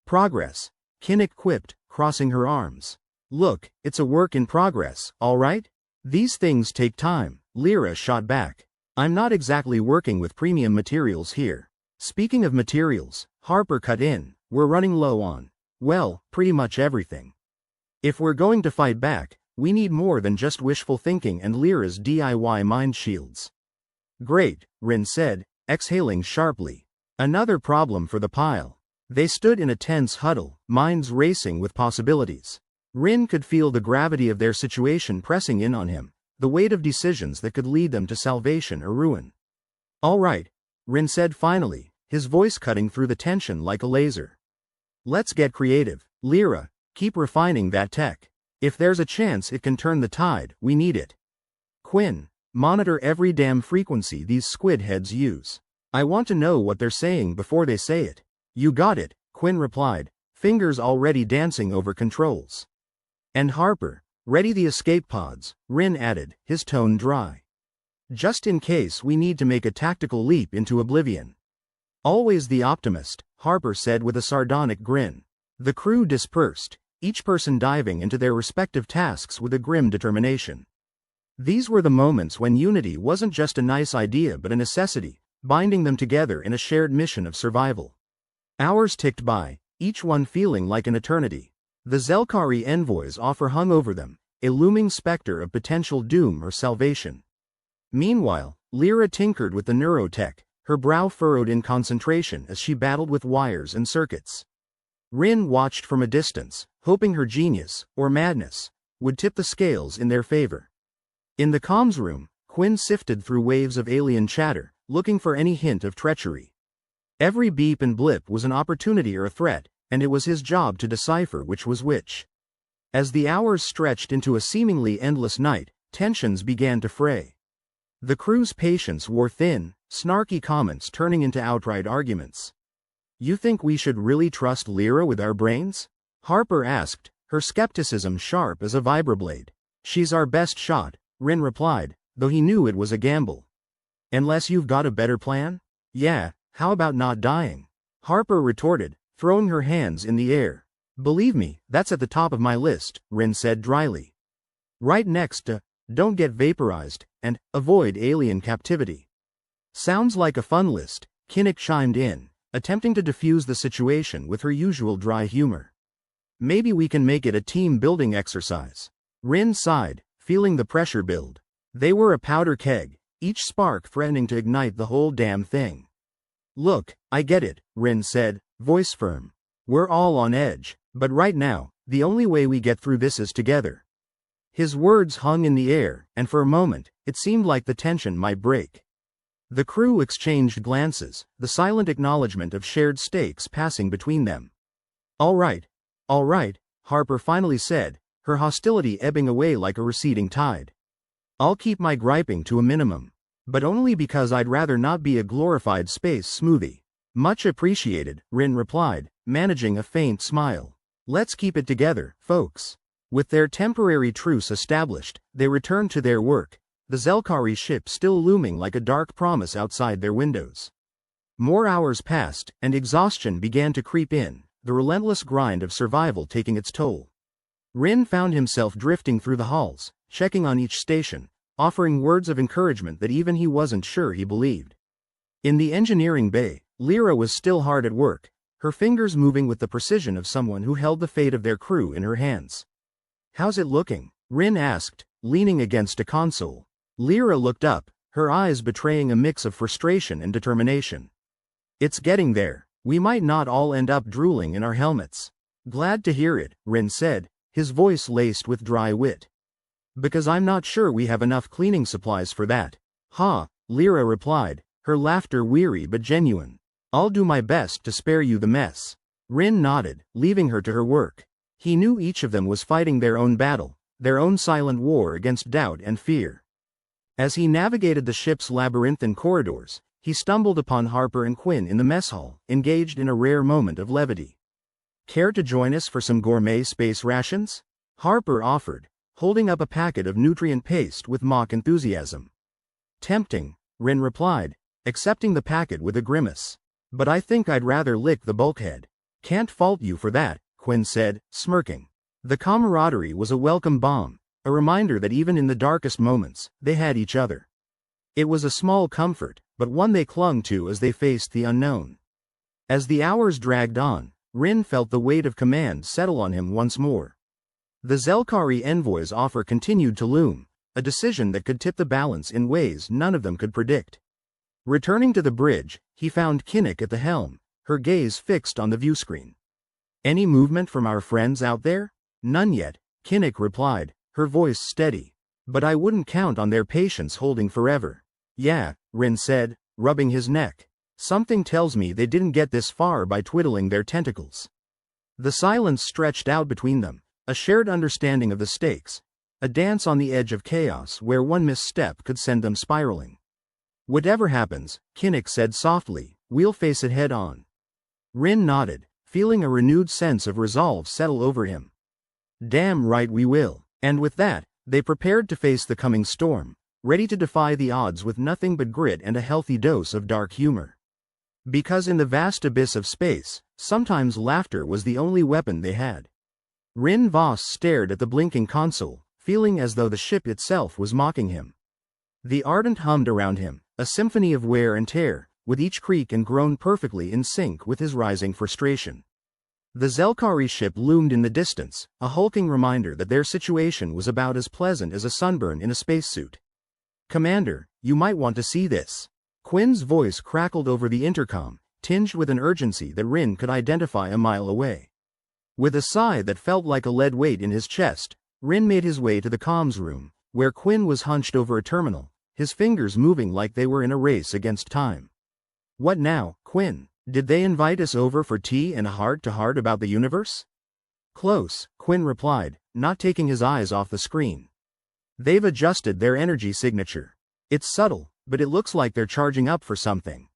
Progress, Kinnick quipped, crossing her arms. Look, it's a work in progress, all right? These things take time, Lyra shot back. I'm not exactly working with premium materials here. Speaking of materials, Harper cut in, we're running low on, well, pretty much everything. If we're going to fight back, we need more than just wishful thinking and Lyra's DIY mind shields. Great, Rin said, exhaling sharply. Another problem for the pile. They stood in a tense huddle, minds racing with possibilities. Rin could feel the gravity of their situation pressing in on him, the weight of decisions that could lead them to salvation or ruin. All right, Rin said finally, his voice cutting through the tension like a laser. Let's get creative. Lyra, keep refining that tech. If there's a chance it can turn the tide, we need it. Quinn, monitor every damn frequency these squid heads use. I want to know what they're saying before they say it. You got it, Quinn replied, fingers already dancing over controls. And Harper, ready the escape pods, Rin added, his tone dry. Just in case we need to make a tactical leap into oblivion. Always the optimist, Harper said with a sardonic grin. The crew dispersed, each person diving into their respective tasks with a grim determination. These were the moments when unity wasn't just a nice idea but a necessity, binding them together in a shared mission of survival. Hours ticked by, each one feeling like an eternity. The Zelkari envoy's offer hung over them, a looming specter of potential doom or salvation. Meanwhile, Lyra tinkered with the neurotech, her brow furrowed in concentration as she battled with wires and circuits. Rin watched from a distance, hoping her genius, or madness, would tip the scales in their favor. In the comms room, Quinn sifted through waves of alien chatter, looking for any hint of treachery. Every beep and blip was an opportunity or a threat, and it was his job to decipher which was which. As the hours stretched into a seemingly endless night, tensions began to fray. The crew's patience wore thin, snarky comments turning into outright arguments. "You think we should really trust Lyra with our brains?" Harper asked, her skepticism sharp as a vibroblade. "She's our best shot," Rin replied, though he knew it was a gamble. "Unless you've got a better plan?" "Yeah, how about not dying?" Harper retorted, throwing her hands in the air. "Believe me, that's at the top of my list," Rin said dryly. "Right next to, don't get vaporized, and avoid alien captivity." "Sounds like a fun list," Kinnick chimed in, attempting to diffuse the situation with her usual dry humor. "Maybe we can make it a team-building exercise." Rin sighed, feeling the pressure build. They were a powder keg, each spark threatening to ignite the whole damn thing. "Look, I get it," Rin said, voice firm. "We're all on edge, but right now, the only way we get through this is together." His words hung in the air, and for a moment, it seemed like the tension might break. The crew exchanged glances, the silent acknowledgement of shared stakes passing between them. All right, Harper finally said, her hostility ebbing away like a receding tide. "I'll keep my griping to a minimum. But only because I'd rather not be a glorified space smoothie." "Much appreciated," Rin replied, managing a faint smile. "Let's keep it together, folks." With their temporary truce established, they returned to their work, the Zelkari ship still looming like a dark promise outside their windows. More hours passed, and exhaustion began to creep in, the relentless grind of survival taking its toll. Rin found himself drifting through the halls, checking on each station, offering words of encouragement that even he wasn't sure he believed. In the engineering bay, Lyra was still hard at work, her fingers moving with the precision of someone who held the fate of their crew in her hands. "How's it looking?" Rin asked, leaning against a console. Lyra looked up, her eyes betraying a mix of frustration and determination. "It's getting there. We might not all end up drooling in our helmets." "Glad to hear it," Rin said, his voice laced with dry wit. "Because I'm not sure we have enough cleaning supplies for that." "Ha," Lyra replied, her laughter weary but genuine. "I'll do my best to spare you the mess." Rin nodded, leaving her to her work. He knew each of them was fighting their own battle, their own silent war against doubt and fear. As he navigated the ship's labyrinthine corridors, he stumbled upon Harper and Quinn in the mess hall, engaged in a rare moment of levity. "Care to join us for some gourmet space rations?" Harper offered, holding up a packet of nutrient paste with mock enthusiasm. "Tempting," Rin replied, accepting the packet with a grimace. "But I think I'd rather lick the bulkhead." "Can't fault you for that," Quinn said, smirking. The camaraderie was a welcome balm, a reminder that even in the darkest moments, they had each other. It was a small comfort, but one they clung to as they faced the unknown. As the hours dragged on, Rin felt the weight of command settle on him once more. The Zelkari envoy's offer continued to loom, a decision that could tip the balance in ways none of them could predict. Returning to the bridge, he found Kinnick at the helm, her gaze fixed on the viewscreen. "Any movement from our friends out there?" "None yet," Kinnick replied, her voice steady. "But I wouldn't count on their patience holding forever." "Yeah," Rin said, rubbing his neck. "Something tells me they didn't get this far by twiddling their tentacles." The silence stretched out between them, a shared understanding of the stakes, a dance on the edge of chaos where one misstep could send them spiraling. "Whatever happens," Kinnick said softly, "we'll face it head on." Rin nodded, feeling a renewed sense of resolve settle over him. "Damn right we will." And with that, they prepared to face the coming storm, ready to defy the odds with nothing but grit and a healthy dose of dark humor. Because in the vast abyss of space, sometimes laughter was the only weapon they had. Rin Voss stared at the blinking console, feeling as though the ship itself was mocking him. The Ardent hummed around him, a symphony of wear and tear, with each creak and groan perfectly in sync with his rising frustration. The Zelkari ship loomed in the distance, a hulking reminder that their situation was about as pleasant as a sunburn in a spacesuit. "Commander, you might want to see this." Quinn's voice crackled over the intercom, tinged with an urgency that Rin could identify a mile away. With a sigh that felt like a lead weight in his chest, Rin made his way to the comms room, where Quinn was hunched over a terminal, his fingers moving like they were in a race against time. "What now, Quinn? Did they invite us over for tea and a heart-to-heart about the universe?" "Close," Quinn replied, not taking his eyes off the screen. "They've adjusted their energy signature. It's subtle, but it looks like they're charging up for something."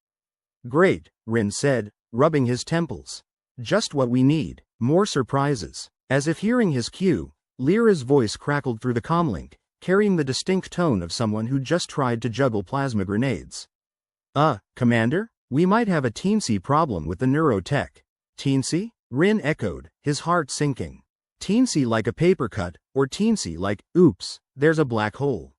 "Great," Rin said, rubbing his temples. "Just what we need, more surprises." As if hearing his cue, Lyra's voice crackled through the comlink, carrying the distinct tone of someone who just tried to juggle plasma grenades. Commander? We might have a teensy problem with the neurotech." "Teensy?" Rin echoed, his heart sinking. "Teensy like a paper cut, or teensy like, oops, there's a black hole?"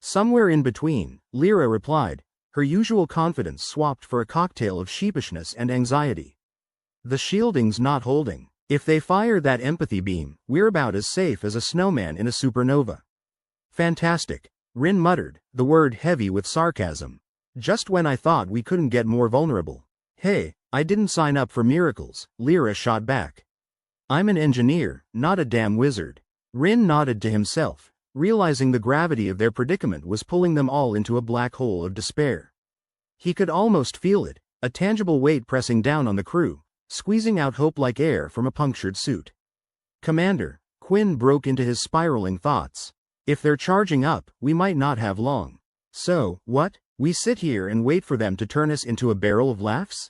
"Somewhere in between," Lyra replied, her usual confidence swapped for a cocktail of sheepishness and anxiety. "The shielding's not holding. If they fire that empathy beam, we're about as safe as a snowman in a supernova." "Fantastic," Rin muttered, the word heavy with sarcasm. "Just when I thought we couldn't get more vulnerable." "Hey, I didn't sign up for miracles," Lyra shot back. "I'm an engineer, not a damn wizard." Rin nodded to himself, realizing the gravity of their predicament was pulling them all into a black hole of despair. He could almost feel it, a tangible weight pressing down on the crew, squeezing out hope like air from a punctured suit. "Commander," Quinn broke into his spiraling thoughts. "If they're charging up, we might not have long. So, what? We sit here and wait for them to turn us into a barrel of laughs?"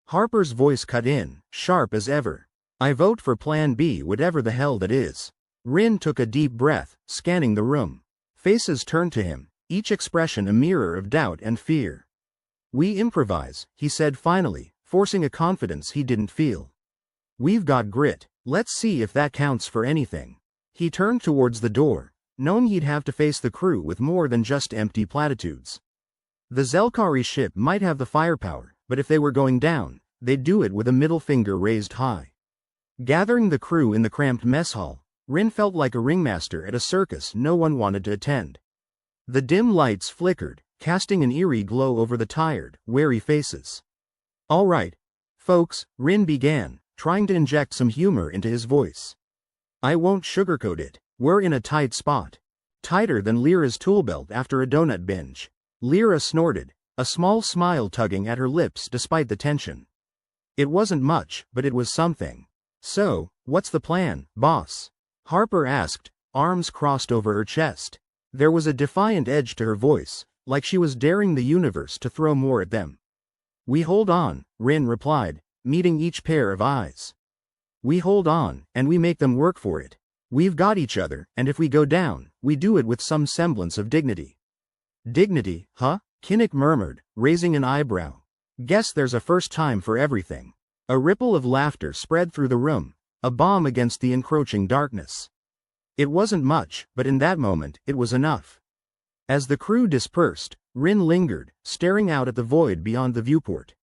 Harper's voice cut in, sharp as ever. "I vote for Plan B, whatever the hell that is." Rin took a deep breath, scanning the room. Faces turned to him, each expression a mirror of doubt and fear. "We improvise," he said finally, forcing a confidence he didn't feel. "We've got grit. Let's see if that counts for anything." He turned towards the door, knowing he'd have to face the crew with more than just empty platitudes. The Zelkari ship might have the firepower, but if they were going down, they'd do it with a middle finger raised high. Gathering the crew in the cramped mess hall, Rin felt like a ringmaster at a circus no one wanted to attend. The dim lights flickered, casting an eerie glow over the tired, wary faces. "All right, folks," Rin began, trying to inject some humor into his voice. "I won't sugarcoat it. We're in a tight spot. Tighter than Lyra's tool belt after a donut binge." Lyra snorted, a small smile tugging at her lips despite the tension. It wasn't much, but it was something. "So, what's the plan, boss?" Harper asked, arms crossed over her chest. There was a defiant edge to her voice, like she was daring the universe to throw more at them. "We hold on," Rin replied, meeting each pair of eyes. "We hold on, and we make them work for it. We've got each other, and if we go down, we do it with some semblance of dignity." "Dignity, huh?" Kinnick murmured, raising an eyebrow. "Guess there's a first time for everything." A ripple of laughter spread through the room, a balm against the encroaching darkness. It wasn't much, but in that moment, it was enough. As the crew dispersed, Rin lingered, staring out at the void beyond the viewport.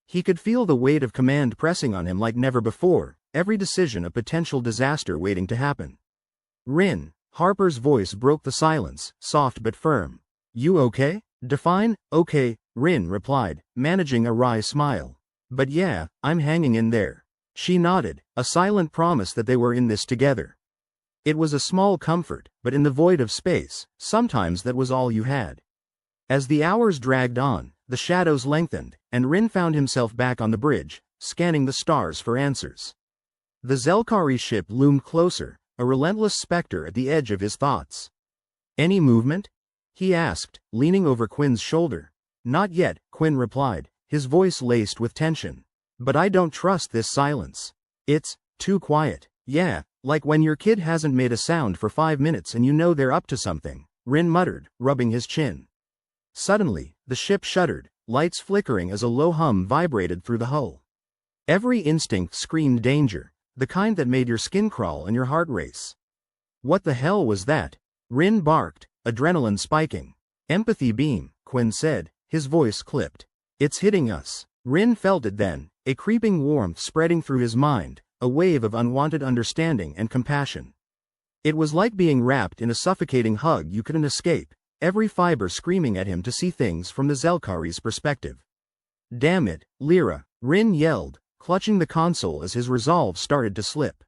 He could feel the weight of command pressing on him like never before, every decision a potential disaster waiting to happen. "Rin," Harper's voice broke the silence, soft but firm. "You okay?" "Define, okay," Rin replied, managing a wry smile. "But yeah, I'm hanging in there." She nodded, a silent promise that they were in this together. It was a small comfort, but in the void of space, sometimes that was all you had. As the hours dragged on, the shadows lengthened, and Rin found himself back on the bridge, scanning the stars for answers. The Zelkari ship loomed closer, a relentless specter at the edge of his thoughts. "Any movement?" he asked, leaning over Quinn's shoulder. "Not yet," Quinn replied, his voice laced with tension. "But I don't trust this silence. It's too quiet." "Yeah, like when your kid hasn't made a sound for 5 minutes and you know they're up to something," Rin muttered, rubbing his chin. Suddenly, the ship shuddered, lights flickering as a low hum vibrated through the hull. Every instinct screamed danger, the kind that made your skin crawl and your heart race. "What the hell was that?" Rin barked, adrenaline spiking. "Empathy beam," Quinn said, his voice clipped. "It's hitting us." Rin felt it then, a creeping warmth spreading through his mind, a wave of unwanted understanding and compassion. It was like being wrapped in a suffocating hug you couldn't escape, every fiber screaming at him to see things from the Zelkari's perspective. "Damn it, Lyra," Rin yelled, clutching the console as his resolve started to slip.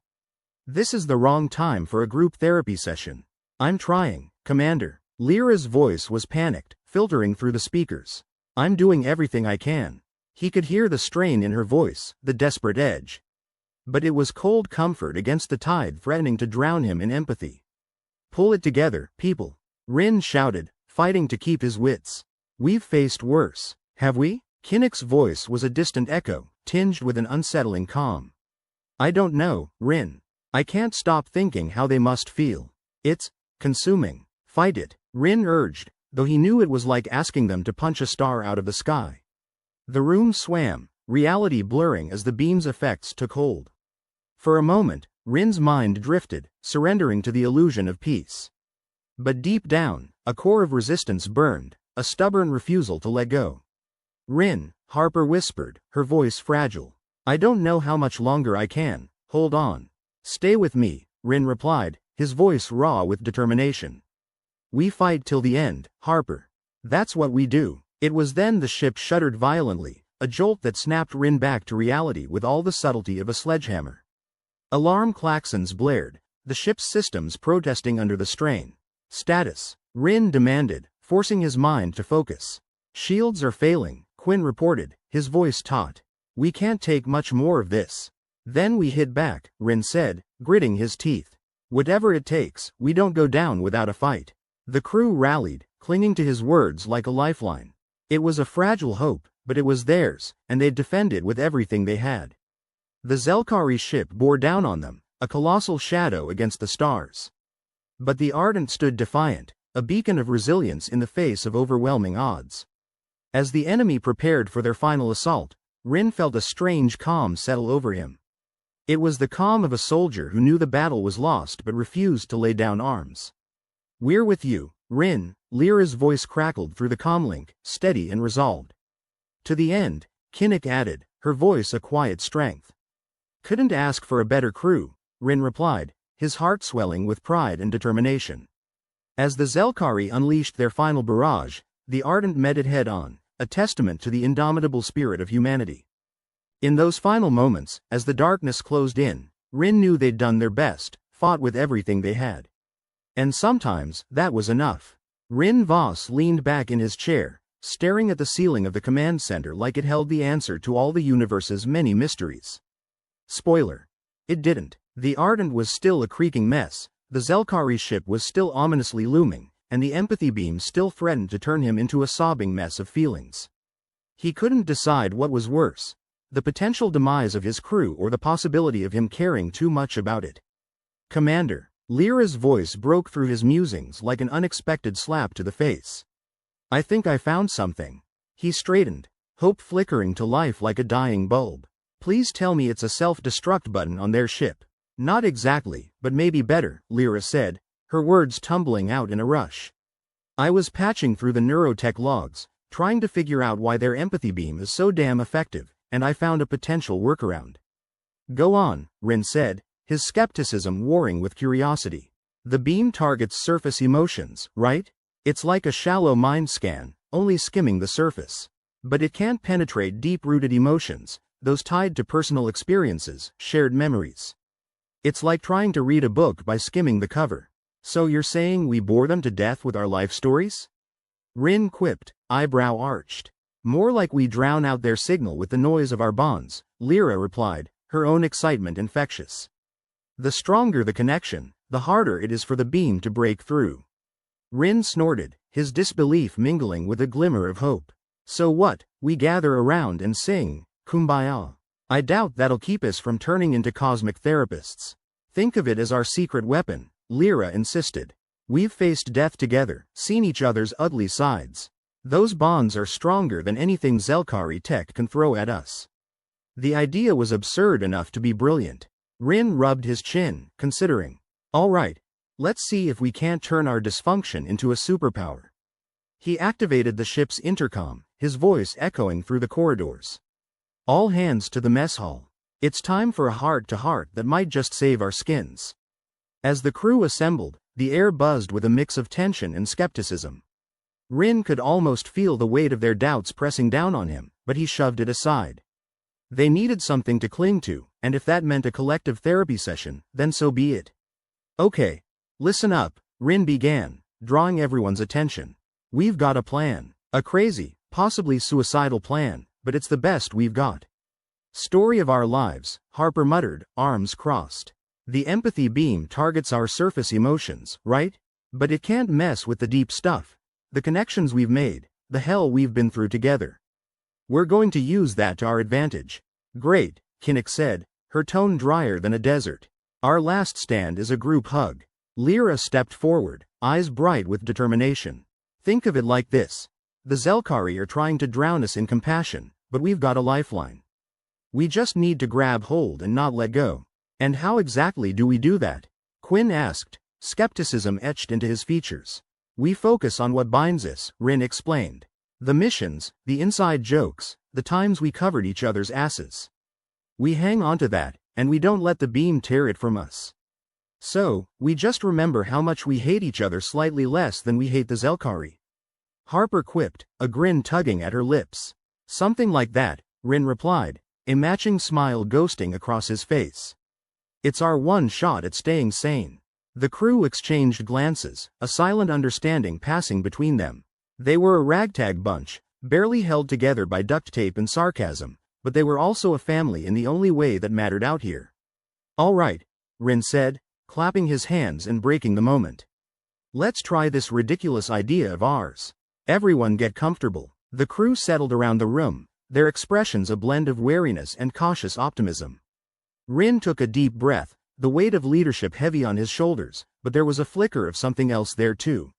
"This is the wrong time for a group therapy session." "I'm trying, Commander." Lyra's voice was panicked, filtering through the speakers. "I'm doing everything I can." He could hear the strain in her voice, the desperate edge. But it was cold comfort against the tide threatening to drown him in empathy. "Pull it together, people," Rin shouted, fighting to keep his wits. "We've faced worse, have we?" Kinnick's voice was a distant echo, tinged with an unsettling calm. "I don't know, Rin. I can't stop thinking how they must feel. It's consuming." "Fight it," Rin urged, though he knew it was like asking them to punch a star out of the sky. The room swam, reality blurring as the beam's effects took hold. For a moment, Rin's mind drifted, surrendering to the illusion of peace. But deep down, a core of resistance burned, a stubborn refusal to let go. "Rin," Harper whispered, her voice fragile. "I don't know how much longer I can. Hold on." "Stay with me," Rin replied, his voice raw with determination. "We fight till the end, Harper. That's what we do." It was then the ship shuddered violently, a jolt that snapped Rin back to reality with all the subtlety of a sledgehammer. Alarm klaxons blared, the ship's systems protesting under the strain. "Status," Rin demanded, forcing his mind to focus. "Shields are failing," Quinn reported, his voice taut. "We can't take much more of this." "Then we hit back," Rin said, gritting his teeth. "Whatever it takes, we don't go down without a fight." The crew rallied, clinging to his words like a lifeline. It was a fragile hope, but it was theirs, and they'd defend it with everything they had. The Zelkari ship bore down on them, a colossal shadow against the stars. But the Ardent stood defiant, a beacon of resilience in the face of overwhelming odds. As the enemy prepared for their final assault, Rin felt a strange calm settle over him. It was the calm of a soldier who knew the battle was lost but refused to lay down arms. "We're with you, Rin," Lyra's voice crackled through the comlink, steady and resolved. "To the end," Kinnick added, her voice a quiet strength. "Couldn't ask for a better crew," Rin replied, his heart swelling with pride and determination. As the Zelkari unleashed their final barrage, the Ardent met it head-on, a testament to the indomitable spirit of humanity. In those final moments, as the darkness closed in, Rin knew they'd done their best, fought with everything they had. And sometimes, that was enough. Rin Voss leaned back in his chair, staring at the ceiling of the command center like it held the answer to all the universe's many mysteries. Spoiler. It didn't. The Ardent was still a creaking mess, the Zelkari ship was still ominously looming, and the empathy beam still threatened to turn him into a sobbing mess of feelings. He couldn't decide what was worse, the potential demise of his crew or the possibility of him caring too much about it. "Commander," Lyra's voice broke through his musings like an unexpected slap to the face. "I think I found something." He straightened, hope flickering to life like a dying bulb. "Please tell me it's a self-destruct button on their ship." "Not exactly, but maybe better," Lyra said, her words tumbling out in a rush. "I was patching through the neurotech logs, trying to figure out why their empathy beam is so damn effective, and I found a potential workaround." "Go on," Rin said, his skepticism warring with curiosity. "The beam targets surface emotions, right? It's like a shallow mind scan, only skimming the surface. But it can't penetrate deep-rooted emotions, those tied to personal experiences, shared memories. It's like trying to read a book by skimming the cover. So you're saying we bore them to death with our life stories?" Rin quipped, eyebrow arched. "More like we drown out their signal with the noise of our bonds," Lyra replied, her own excitement infectious. "The stronger the connection, the harder it is for the beam to break through." Rin snorted, his disbelief mingling with a glimmer of hope. "So what, we gather around and sing, Kumbaya? I doubt that'll keep us from turning into cosmic therapists." "Think of it as our secret weapon," Lyra insisted. "We've faced death together, seen each other's ugly sides. Those bonds are stronger than anything Zelkari tech can throw at us." The idea was absurd enough to be brilliant. Rin rubbed his chin, considering. "All right, let's see if we can't turn our dysfunction into a superpower." He activated the ship's intercom, his voice echoing through the corridors. "All hands to the mess hall. It's time for a heart-to-heart that might just save our skins." As the crew assembled, the air buzzed with a mix of tension and skepticism. Rin could almost feel the weight of their doubts pressing down on him, but he shoved it aside. They needed something to cling to, and if that meant a collective therapy session, then so be it. Okay. Listen up, Rin began, drawing everyone's attention. We've got a plan. A crazy, possibly suicidal plan, but it's the best we've got. Story of our lives, Harper muttered, arms crossed. The empathy beam targets our surface emotions, right? But it can't mess with the deep stuff. The connections we've made, the hell we've been through together. We're going to use that to our advantage. Great, Kinnick said, her tone drier than a desert. Our last stand is a group hug. Lyra stepped forward, eyes bright with determination. Think of it like this. The Zelkari are trying to drown us in compassion, but we've got a lifeline. We just need to grab hold and not let go. And how exactly do we do that? Quinn asked, skepticism etched into his features. We focus on what binds us, Rin explained. The missions, the inside jokes, the times we covered each other's asses. We hang on to that, and we don't let the beam tear it from us. So, we just remember how much we hate each other slightly less than we hate the Zelkari. Harper quipped, a grin tugging at her lips. Something like that, Rin replied, a matching smile ghosting across his face. It's our one shot at staying sane. The crew exchanged glances, a silent understanding passing between them. They were a ragtag bunch, barely held together by duct tape and sarcasm, but they were also a family in the only way that mattered out here. All right, Rin said, clapping his hands and breaking the moment. Let's try this ridiculous idea of ours. Everyone get comfortable. The crew settled around the room, their expressions a blend of wariness and cautious optimism. Rin took a deep breath, the weight of leadership heavy on his shoulders, but there was a flicker of something else there too.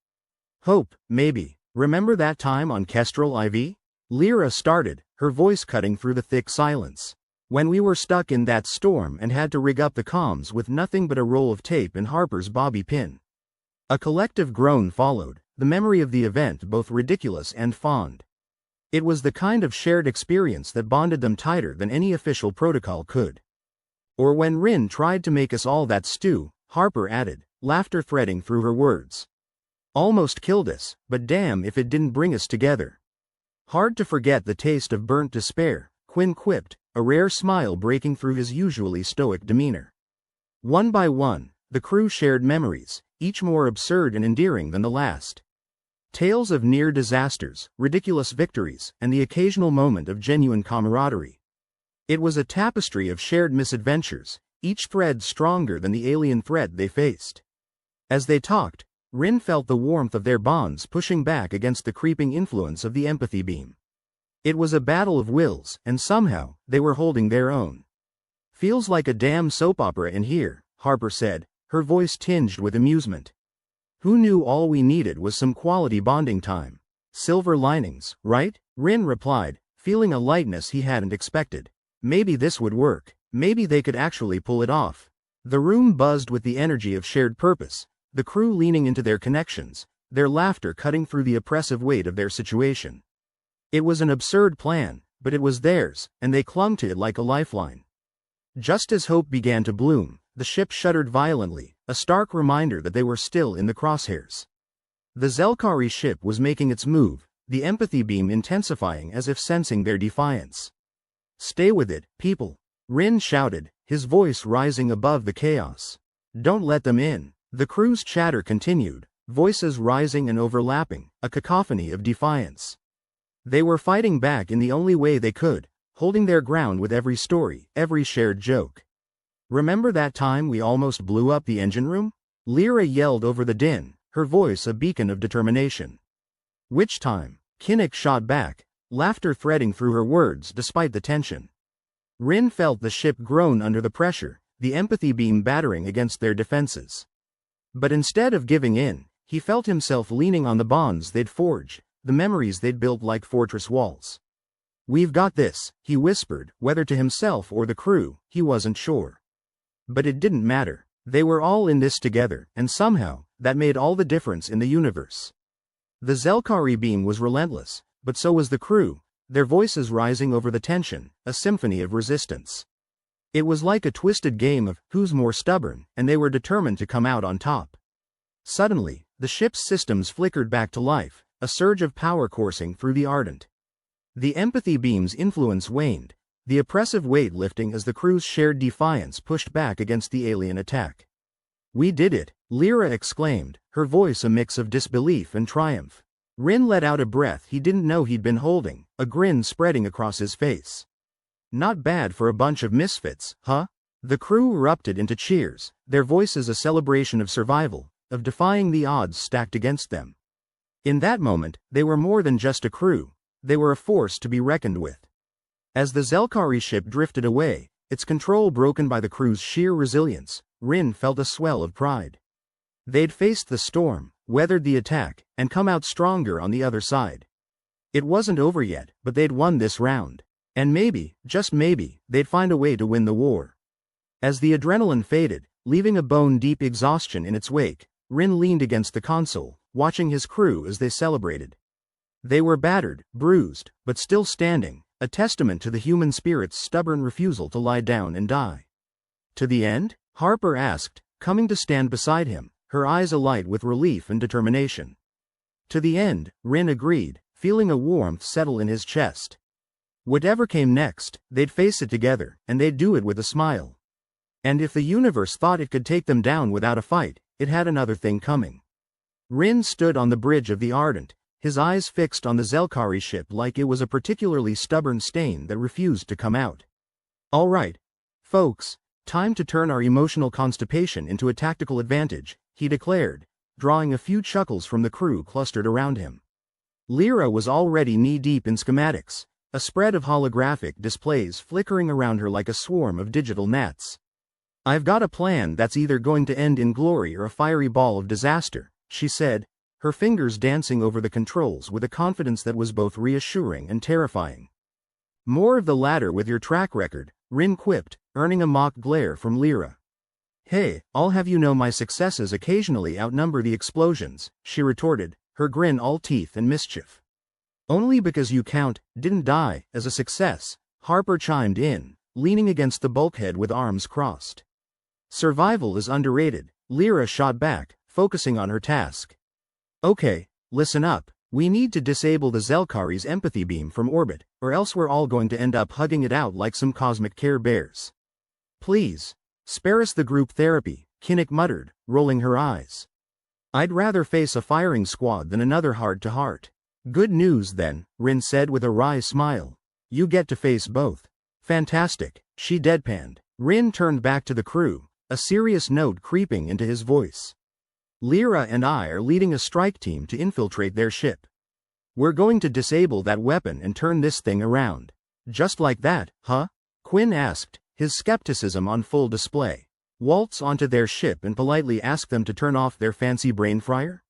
Hope, maybe. Remember that time on Kestrel IV? Lyra started, her voice cutting through the thick silence. When we were stuck in that storm and had to rig up the comms with nothing but a roll of tape and Harper's bobby pin. A collective groan followed, the memory of the event both ridiculous and fond. It was the kind of shared experience that bonded them tighter than any official protocol could. Or when Rin tried to make us all that stew, Harper added, laughter threading through her words. Almost killed us, but damn if it didn't bring us together. Hard to forget the taste of burnt despair, Quinn quipped, a rare smile breaking through his usually stoic demeanor. One by one, the crew shared memories, each more absurd and endearing than the last. Tales of near disasters, ridiculous victories, and the occasional moment of genuine camaraderie. It was a tapestry of shared misadventures, each thread stronger than the alien threat they faced. As they talked, Rin felt the warmth of their bonds pushing back against the creeping influence of the empathy beam. It was a battle of wills, and somehow, they were holding their own. Feels like a damn soap opera in here, Harper said, her voice tinged with amusement. Who knew all we needed was some quality bonding time? Silver linings, right? Rin replied, feeling a lightness he hadn't expected. Maybe this would work. Maybe they could actually pull it off. The room buzzed with the energy of shared purpose, the crew leaning into their connections, their laughter cutting through the oppressive weight of their situation. It was an absurd plan, but it was theirs, and they clung to it like a lifeline. Just as hope began to bloom, the ship shuddered violently, a stark reminder that they were still in the crosshairs. The Zelkari ship was making its move, the empathy beam intensifying as if sensing their defiance. Stay with it, people. Rin shouted, his voice rising above the chaos. Don't let them in. The crew's chatter continued, voices rising and overlapping, a cacophony of defiance. They were fighting back in the only way they could, holding their ground with every story, every shared joke. Remember that time we almost blew up the engine room? Lyra yelled over the din, her voice a beacon of determination. Which time? Kinnick shot back, laughter threading through her words despite the tension. Rin felt the ship groan under the pressure, the empathy beam battering against their defenses. But instead of giving in, he felt himself leaning on the bonds they'd forged, the memories they'd built like fortress walls. We've got this, he whispered, whether to himself or the crew, he wasn't sure. But it didn't matter. They were all in this together, and somehow, that made all the difference in the universe. The Zelkari beam was relentless, but so was the crew, their voices rising over the tension, a symphony of resistance. It was like a twisted game of who's more stubborn, and they were determined to come out on top. Suddenly, the ship's systems flickered back to life, a surge of power coursing through the Ardent. The empathy beam's influence waned, the oppressive weight lifting as the crew's shared defiance pushed back against the alien attack. "We did it," Lyra exclaimed, her voice a mix of disbelief and triumph. Rin let out a breath he didn't know he'd been holding, a grin spreading across his face. "Not bad for a bunch of misfits, huh?" The crew erupted into cheers, their voices a celebration of survival, of defying the odds stacked against them. In that moment, they were more than just a crew, they were a force to be reckoned with. As the Zelkari ship drifted away, its control broken by the crew's sheer resilience, Rin felt a swell of pride. They'd faced the storm, weathered the attack, and come out stronger on the other side. It wasn't over yet, but they'd won this round. And maybe, just maybe, they'd find a way to win the war. As the adrenaline faded, leaving a bone-deep exhaustion in its wake, Rin leaned against the console, watching his crew as they celebrated. They were battered, bruised, but still standing, a testament to the human spirit's stubborn refusal to lie down and die. "To the end?" Harper asked, coming to stand beside him, her eyes alight with relief and determination. "To the end," Rin agreed, feeling a warmth settle in his chest. Whatever came next, they'd face it together, and they'd do it with a smile. And if the universe thought it could take them down without a fight, it had another thing coming. Rin stood on the bridge of the Ardent, his eyes fixed on the Zelkari ship like it was a particularly stubborn stain that refused to come out. "All right, folks, time to turn our emotional constipation into a tactical advantage," he declared, drawing a few chuckles from the crew clustered around him. Lyra was already knee-deep in schematics, a spread of holographic displays flickering around her like a swarm of digital gnats. "I've got a plan that's either going to end in glory or a fiery ball of disaster," she said, her fingers dancing over the controls with a confidence that was both reassuring and terrifying. "More of the latter with your track record," Rin quipped, earning a mock glare from Lyra. "Hey, I'll have you know my successes occasionally outnumber the explosions," she retorted, her grin all teeth and mischief. "Only because you didn't die, as a success," Harper chimed in, leaning against the bulkhead with arms crossed. "Survival is underrated," Lyra shot back, focusing on her task. "Okay, listen up, we need to disable the Zelkari's empathy beam from orbit, or else we're all going to end up hugging it out like some cosmic Care Bears. Please, spare us the group therapy," Kinnick muttered, rolling her eyes. "I'd rather face a firing squad than another heart-to-heart." "Good news then," Rin said with a wry smile. "You get to face both." "Fantastic," she deadpanned. Rin turned back to the crew, a serious note creeping into his voice. "Lyra and I are leading a strike team to infiltrate their ship. We're going to disable that weapon and turn this thing around." "Just like that, huh?" Quinn asked, his skepticism on full display. "Waltz onto their ship and politely ask them to turn off their fancy brain fryer?"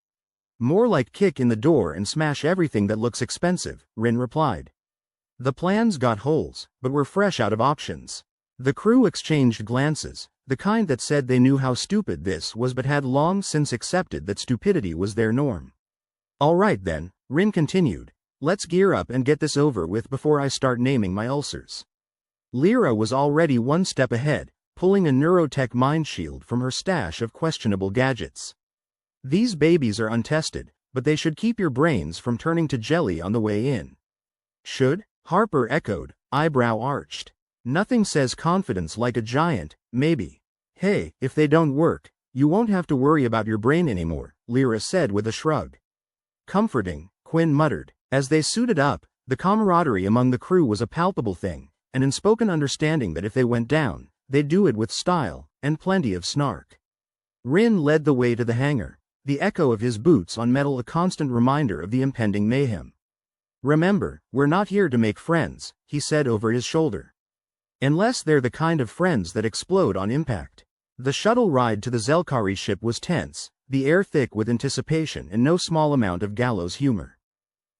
"More like kick in the door and smash everything that looks expensive," Rin replied. "The plans got holes, but we're fresh out of options." The crew exchanged glances, the kind that said they knew how stupid this was but had long since accepted that stupidity was their norm. "All right then," Rin continued, "let's gear up and get this over with before I start naming my ulcers." Lyra was already one step ahead, pulling a neurotech mind shield from her stash of questionable gadgets. "These babies are untested, but they should keep your brains from turning to jelly on the way in." "Should?" Harper echoed, eyebrow arched. "Nothing says confidence like a giant, maybe." "Hey, if they don't work, you won't have to worry about your brain anymore," Lyra said with a shrug. "Comforting," Quinn muttered. As they suited up, the camaraderie among the crew was a palpable thing, an unspoken understanding that if they went down, they'd do it with style, and plenty of snark. Rin led the way to the hangar, the echo of his boots on metal a constant reminder of the impending mayhem. "Remember, we're not here to make friends," he said over his shoulder. "Unless they're the kind of friends that explode on impact." The shuttle ride to the Zelkari ship was tense, the air thick with anticipation and no small amount of gallows humor.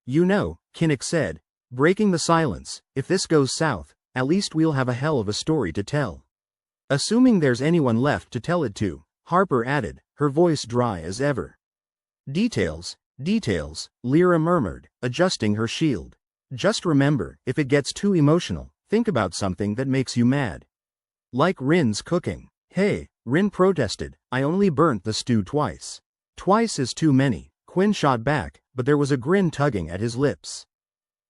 "You know," Kinnick said, breaking the silence, "if this goes south, at least we'll have a hell of a story to tell." "Assuming there's anyone left to tell it to," Harper added, her voice dry as ever. Details, Lyra murmured, adjusting her shield. "Just remember, if it gets too emotional, think about something that makes you mad. Like Rin's cooking." "Hey," Rin protested, "I only burnt the stew twice." "Twice is too many," Quinn shot back, but there was a grin tugging at his lips.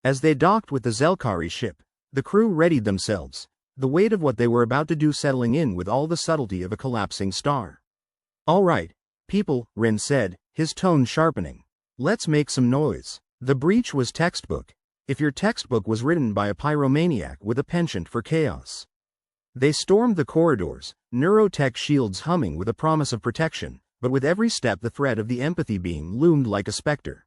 As they docked with the Zelkari ship, the crew readied themselves, the weight of what they were about to do settling in with all the subtlety of a collapsing star. "All right, people," Rin said, his tone sharpening. "Let's make some noise." The breach was textbook, if your textbook was written by a pyromaniac with a penchant for chaos. They stormed the corridors, neurotech shields humming with a promise of protection, but with every step the threat of the empathy beam loomed like a specter.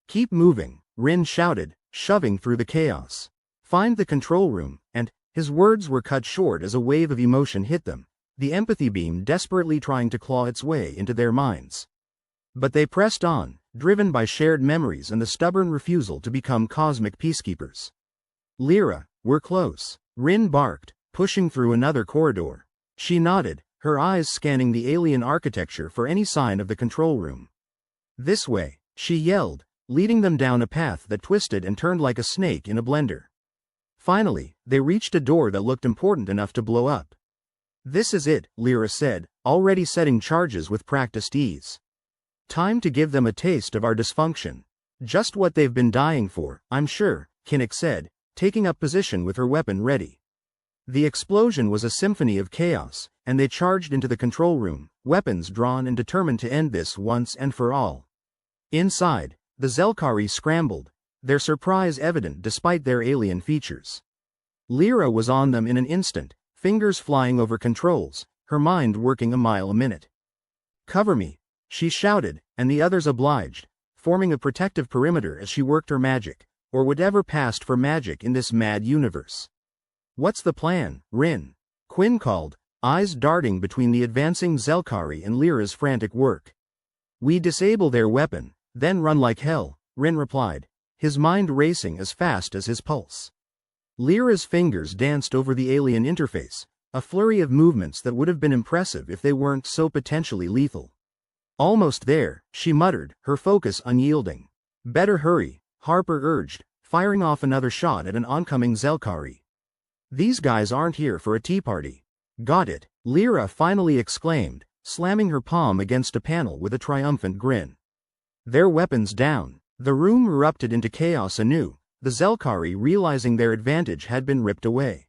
"Keep moving," Rin shouted, shoving through the chaos. "Find the control room," and his words were cut short as a wave of emotion hit them, the empathy beam desperately trying to claw its way into their minds. But they pressed on, driven by shared memories and the stubborn refusal to become cosmic peacekeepers. "Lyra, we're close," Rin barked, pushing through another corridor. She nodded, her eyes scanning the alien architecture for any sign of the control room. "This way," she yelled, leading them down a path that twisted and turned like a snake in a blender. Finally, they reached a door that looked important enough to blow up. "This is it," Lyra said, already setting charges with practiced ease. "Time to give them a taste of our dysfunction. Just what they've been dying for, I'm sure," Kinnick said, taking up position with her weapon ready. The explosion was a symphony of chaos, and they charged into the control room, weapons drawn and determined to end this once and for all. Inside, the Zelkari scrambled, their surprise evident despite their alien features. Lyra was on them in an instant, fingers flying over controls, her mind working a mile a minute. "Cover me," she shouted, and the others obliged, forming a protective perimeter as she worked her magic, or whatever passed for magic in this mad universe. "What's the plan, Rin?" Quinn called, eyes darting between the advancing Zelkari and Lyra's frantic work. "We disable their weapon, then run like hell," Rin replied, his mind racing as fast as his pulse. Lyra's fingers danced over the alien interface, a flurry of movements that would have been impressive if they weren't so potentially lethal. "Almost there," she muttered, her focus unyielding. "Better hurry," Harper urged, firing off another shot at an oncoming Zelkari. "These guys aren't here for a tea party." "Got it," Lyra finally exclaimed, slamming her palm against a panel with a triumphant grin. Their weapons down, the room erupted into chaos anew, the Zelkari realizing their advantage had been ripped away.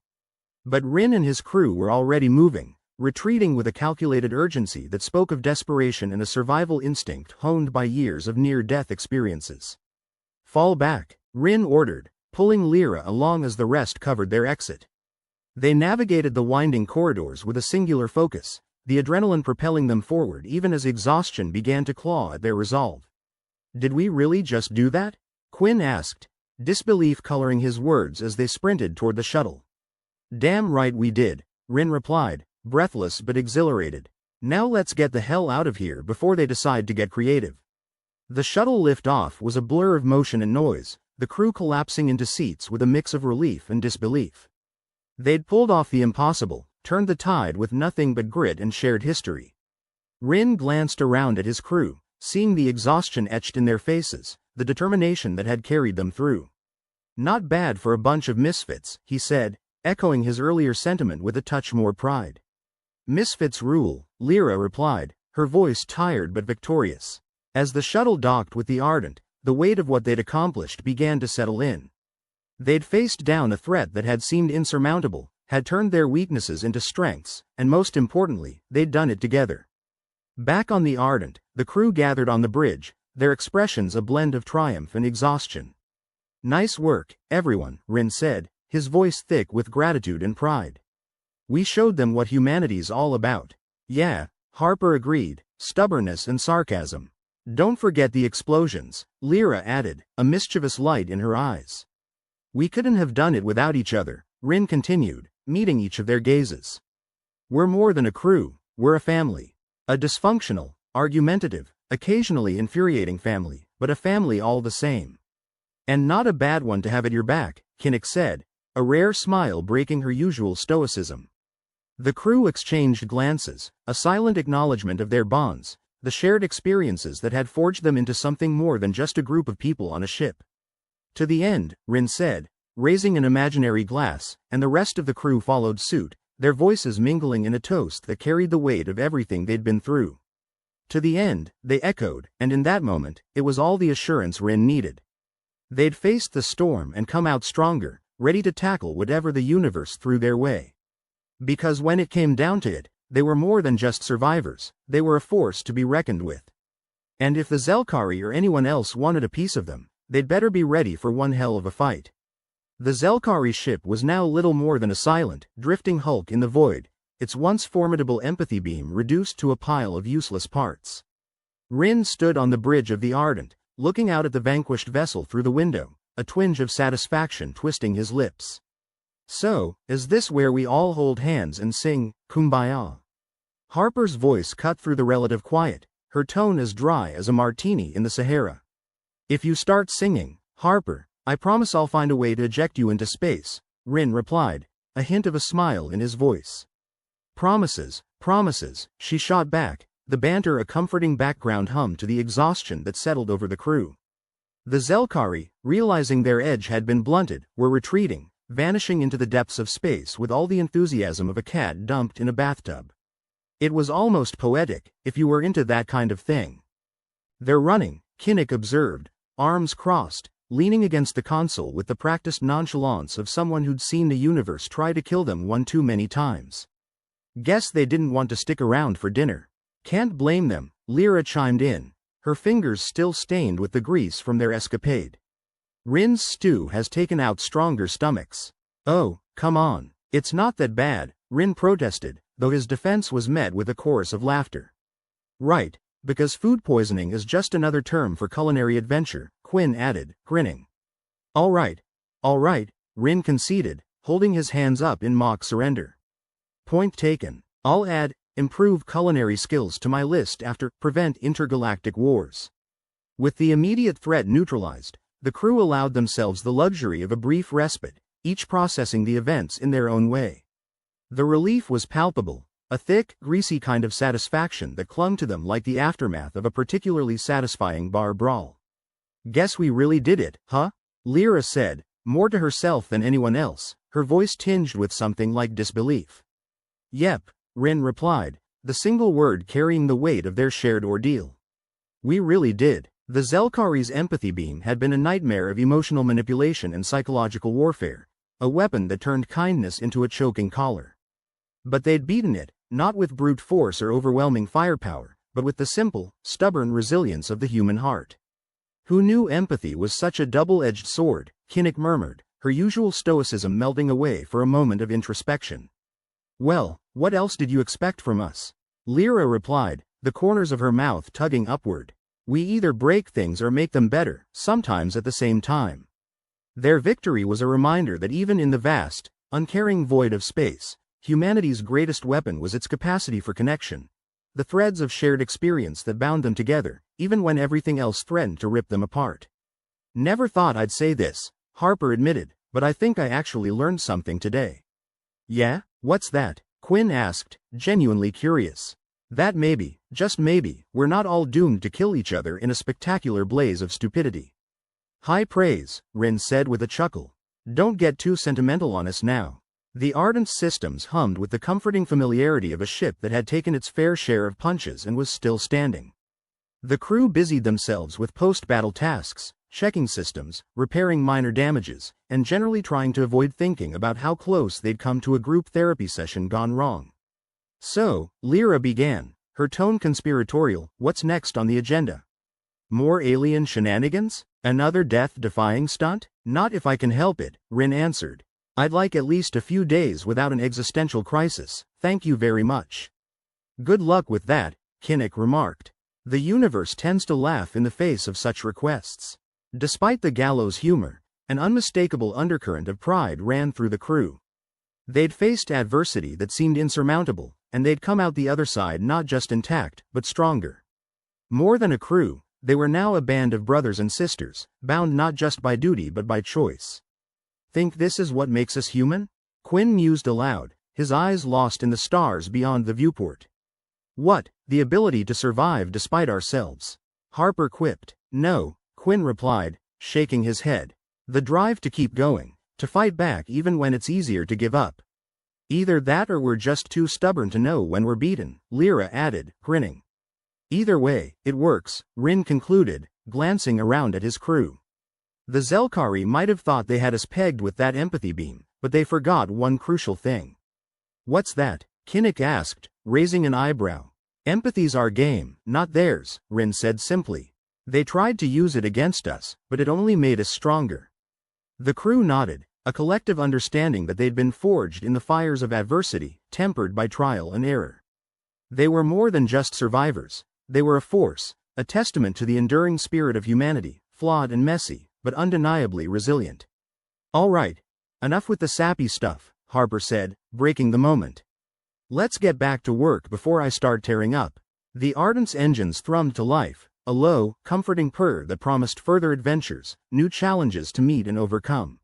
But Rin and his crew were already moving, retreating with a calculated urgency that spoke of desperation and a survival instinct honed by years of near-death experiences. "Fall back," Rin ordered, pulling Lyra along as the rest covered their exit. They navigated the winding corridors with a singular focus, the adrenaline propelling them forward even as exhaustion began to claw at their resolve. "Did we really just do that?" Quinn asked, disbelief coloring his words as they sprinted toward the shuttle. "Damn right we did," Rin replied, breathless but exhilarated. "Now let's get the hell out of here before they decide to get creative." The shuttle lift-off was a blur of motion and noise, the crew collapsing into seats with a mix of relief and disbelief. They'd pulled off the impossible, turned the tide with nothing but grit and shared history. Rin glanced around at his crew, seeing the exhaustion etched in their faces, the determination that had carried them through. "Not bad for a bunch of misfits," he said, echoing his earlier sentiment with a touch more pride. "Misfits rule," Lyra replied, her voice tired but victorious. As the shuttle docked with the Ardent, the weight of what they'd accomplished began to settle in. They'd faced down a threat that had seemed insurmountable, had turned their weaknesses into strengths, and most importantly, they'd done it together. Back on the Ardent, the crew gathered on the bridge, their expressions a blend of triumph and exhaustion. "Nice work, everyone," Rin said, his voice thick with gratitude and pride. "We showed them what humanity's all about." "Yeah," Harper agreed, stubbornness and sarcasm. "Don't forget the explosions," Lyra added, a mischievous light in her eyes. "We couldn't have done it without each other," Rin continued, meeting each of their gazes. "We're more than a crew, we're a family. A dysfunctional, argumentative, occasionally infuriating family, but a family all the same. And not a bad one to have at your back," Kinnick said, a rare smile breaking her usual stoicism. The crew exchanged glances, a silent acknowledgement of their bonds, the shared experiences that had forged them into something more than just a group of people on a ship. "To the end," Rin said, raising an imaginary glass, and the rest of the crew followed suit, their voices mingling in a toast that carried the weight of everything they'd been through. To the end, they echoed, and in that moment, it was all the assurance Rin needed. They'd faced the storm and come out stronger, ready to tackle whatever the universe threw their way. Because when it came down to it, they were more than just survivors, they were a force to be reckoned with. And if the Zelkari or anyone else wanted a piece of them, they'd better be ready for one hell of a fight. The Zelkari ship was now little more than a silent, drifting hulk in the void, its once formidable empathy beam reduced to a pile of useless parts. Rin stood on the bridge of the Ardent, looking out at the vanquished vessel through the window, a twinge of satisfaction twisting his lips. So, is this where we all hold hands and sing, Kumbaya? Harper's voice cut through the relative quiet, her tone as dry as a martini in the Sahara. If you start singing, Harper, I promise I'll find a way to eject you into space, Rin replied, a hint of a smile in his voice. Promises, promises, she shot back, the banter a comforting background hum to the exhaustion that settled over the crew. The Zelkari, realizing their edge had been blunted, were retreating, vanishing into the depths of space with all the enthusiasm of a cat dumped in a bathtub. It was almost poetic, if you were into that kind of thing. They're running, Kinnick observed, arms crossed, leaning against the console with the practiced nonchalance of someone who'd seen the universe try to kill them one too many times. Guess they didn't want to stick around for dinner. Can't blame them, Lyra chimed in, her fingers still stained with the grease from their escapade. Rin's stew has taken out stronger stomachs. Oh, come on, it's not that bad, Rin protested, though his defense was met with a chorus of laughter. Right, because food poisoning is just another term for culinary adventure, Quinn added, grinning. All right, Rin conceded, holding his hands up in mock surrender. Point taken. I'll add, improve culinary skills to my list after prevent intergalactic wars. With the immediate threat neutralized, the crew allowed themselves the luxury of a brief respite, each processing the events in their own way. The relief was palpable, a thick, greasy kind of satisfaction that clung to them like the aftermath of a particularly satisfying bar brawl. Guess we really did it, huh? Lyra said, more to herself than anyone else, her voice tinged with something like disbelief. Yep, Rin replied, the single word carrying the weight of their shared ordeal. We really did. The Zelkari's empathy beam had been a nightmare of emotional manipulation and psychological warfare, a weapon that turned kindness into a choking collar. But they'd beaten it, not with brute force or overwhelming firepower, but with the simple, stubborn resilience of the human heart. Who knew empathy was such a double-edged sword, Kinnick murmured, her usual stoicism melting away for a moment of introspection. Well, what else did you expect from us? Lyra replied, the corners of her mouth tugging upward. We either break things or make them better, sometimes at the same time. Their victory was a reminder that even in the vast, uncaring void of space, humanity's greatest weapon was its capacity for connection, the threads of shared experience that bound them together, even when everything else threatened to rip them apart. Never thought I'd say this, Harper admitted, but I think I actually learned something today. Yeah, what's that? Quinn asked, genuinely curious. That maybe, just maybe, we're not all doomed to kill each other in a spectacular blaze of stupidity. High praise, Rin said with a chuckle. Don't get too sentimental on us now. The Ardent systems hummed with the comforting familiarity of a ship that had taken its fair share of punches and was still standing. The crew busied themselves with post-battle tasks, checking systems, repairing minor damages, and generally trying to avoid thinking about how close they'd come to a group therapy session gone wrong. So, Lyra began, her tone conspiratorial, what's next on the agenda? More alien shenanigans? Another death-defying stunt? Not if I can help it, Rin answered. I'd like at least a few days without an existential crisis, thank you very much. Good luck with that, Kinnick remarked. The universe tends to laugh in the face of such requests. Despite the gallows humor, an unmistakable undercurrent of pride ran through the crew. They'd faced adversity that seemed insurmountable, and they'd come out the other side not just intact, but stronger. More than a crew, they were now a band of brothers and sisters, bound not just by duty but by choice. Think this is what makes us human? Quinn mused aloud, his eyes lost in the stars beyond the viewport. What, the ability to survive despite ourselves? Harper quipped. No, Quinn replied, shaking his head. The drive to keep going, to fight back even when it's easier to give up. Either that or we're just too stubborn to know when we're beaten, Lyra added, grinning. Either way, it works, Rin concluded, glancing around at his crew. The Zelkari might have thought they had us pegged with that empathy beam, but they forgot one crucial thing. What's that? Kinnick asked, raising an eyebrow. Empathy's our game, not theirs, Rin said simply. They tried to use it against us, but it only made us stronger. The crew nodded, a collective understanding that they'd been forged in the fires of adversity, tempered by trial and error. They were more than just survivors. They were a force, a testament to the enduring spirit of humanity, flawed and messy, but undeniably resilient. All right, enough with the sappy stuff, Harper said, breaking the moment. Let's get back to work before I start tearing up. The Ardent's engines thrummed to life, a low, comforting purr that promised further adventures, new challenges to meet and overcome.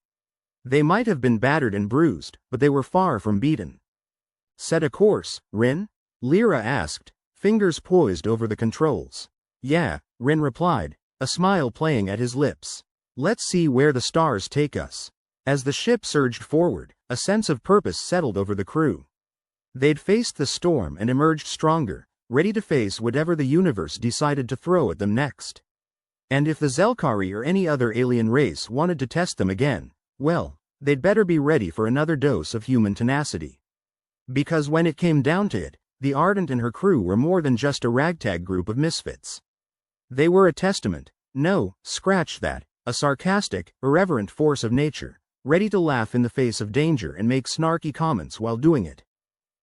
They might have been battered and bruised, but they were far from beaten. Set a course, Rin? Lyra asked, fingers poised over the controls. Yeah, Rin replied, a smile playing at his lips. Let's see where the stars take us. As the ship surged forward, a sense of purpose settled over the crew. They'd faced the storm and emerged stronger, ready to face whatever the universe decided to throw at them next. And if the Zelkari or any other alien race wanted to test them again, well, they'd better be ready for another dose of human tenacity. Because when it came down to it, the Ardent and her crew were more than just a ragtag group of misfits. They were a testament, no, scratch that, a sarcastic, irreverent force of nature, ready to laugh in the face of danger and make snarky comments while doing it.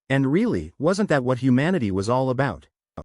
And really, wasn't that what humanity was all about?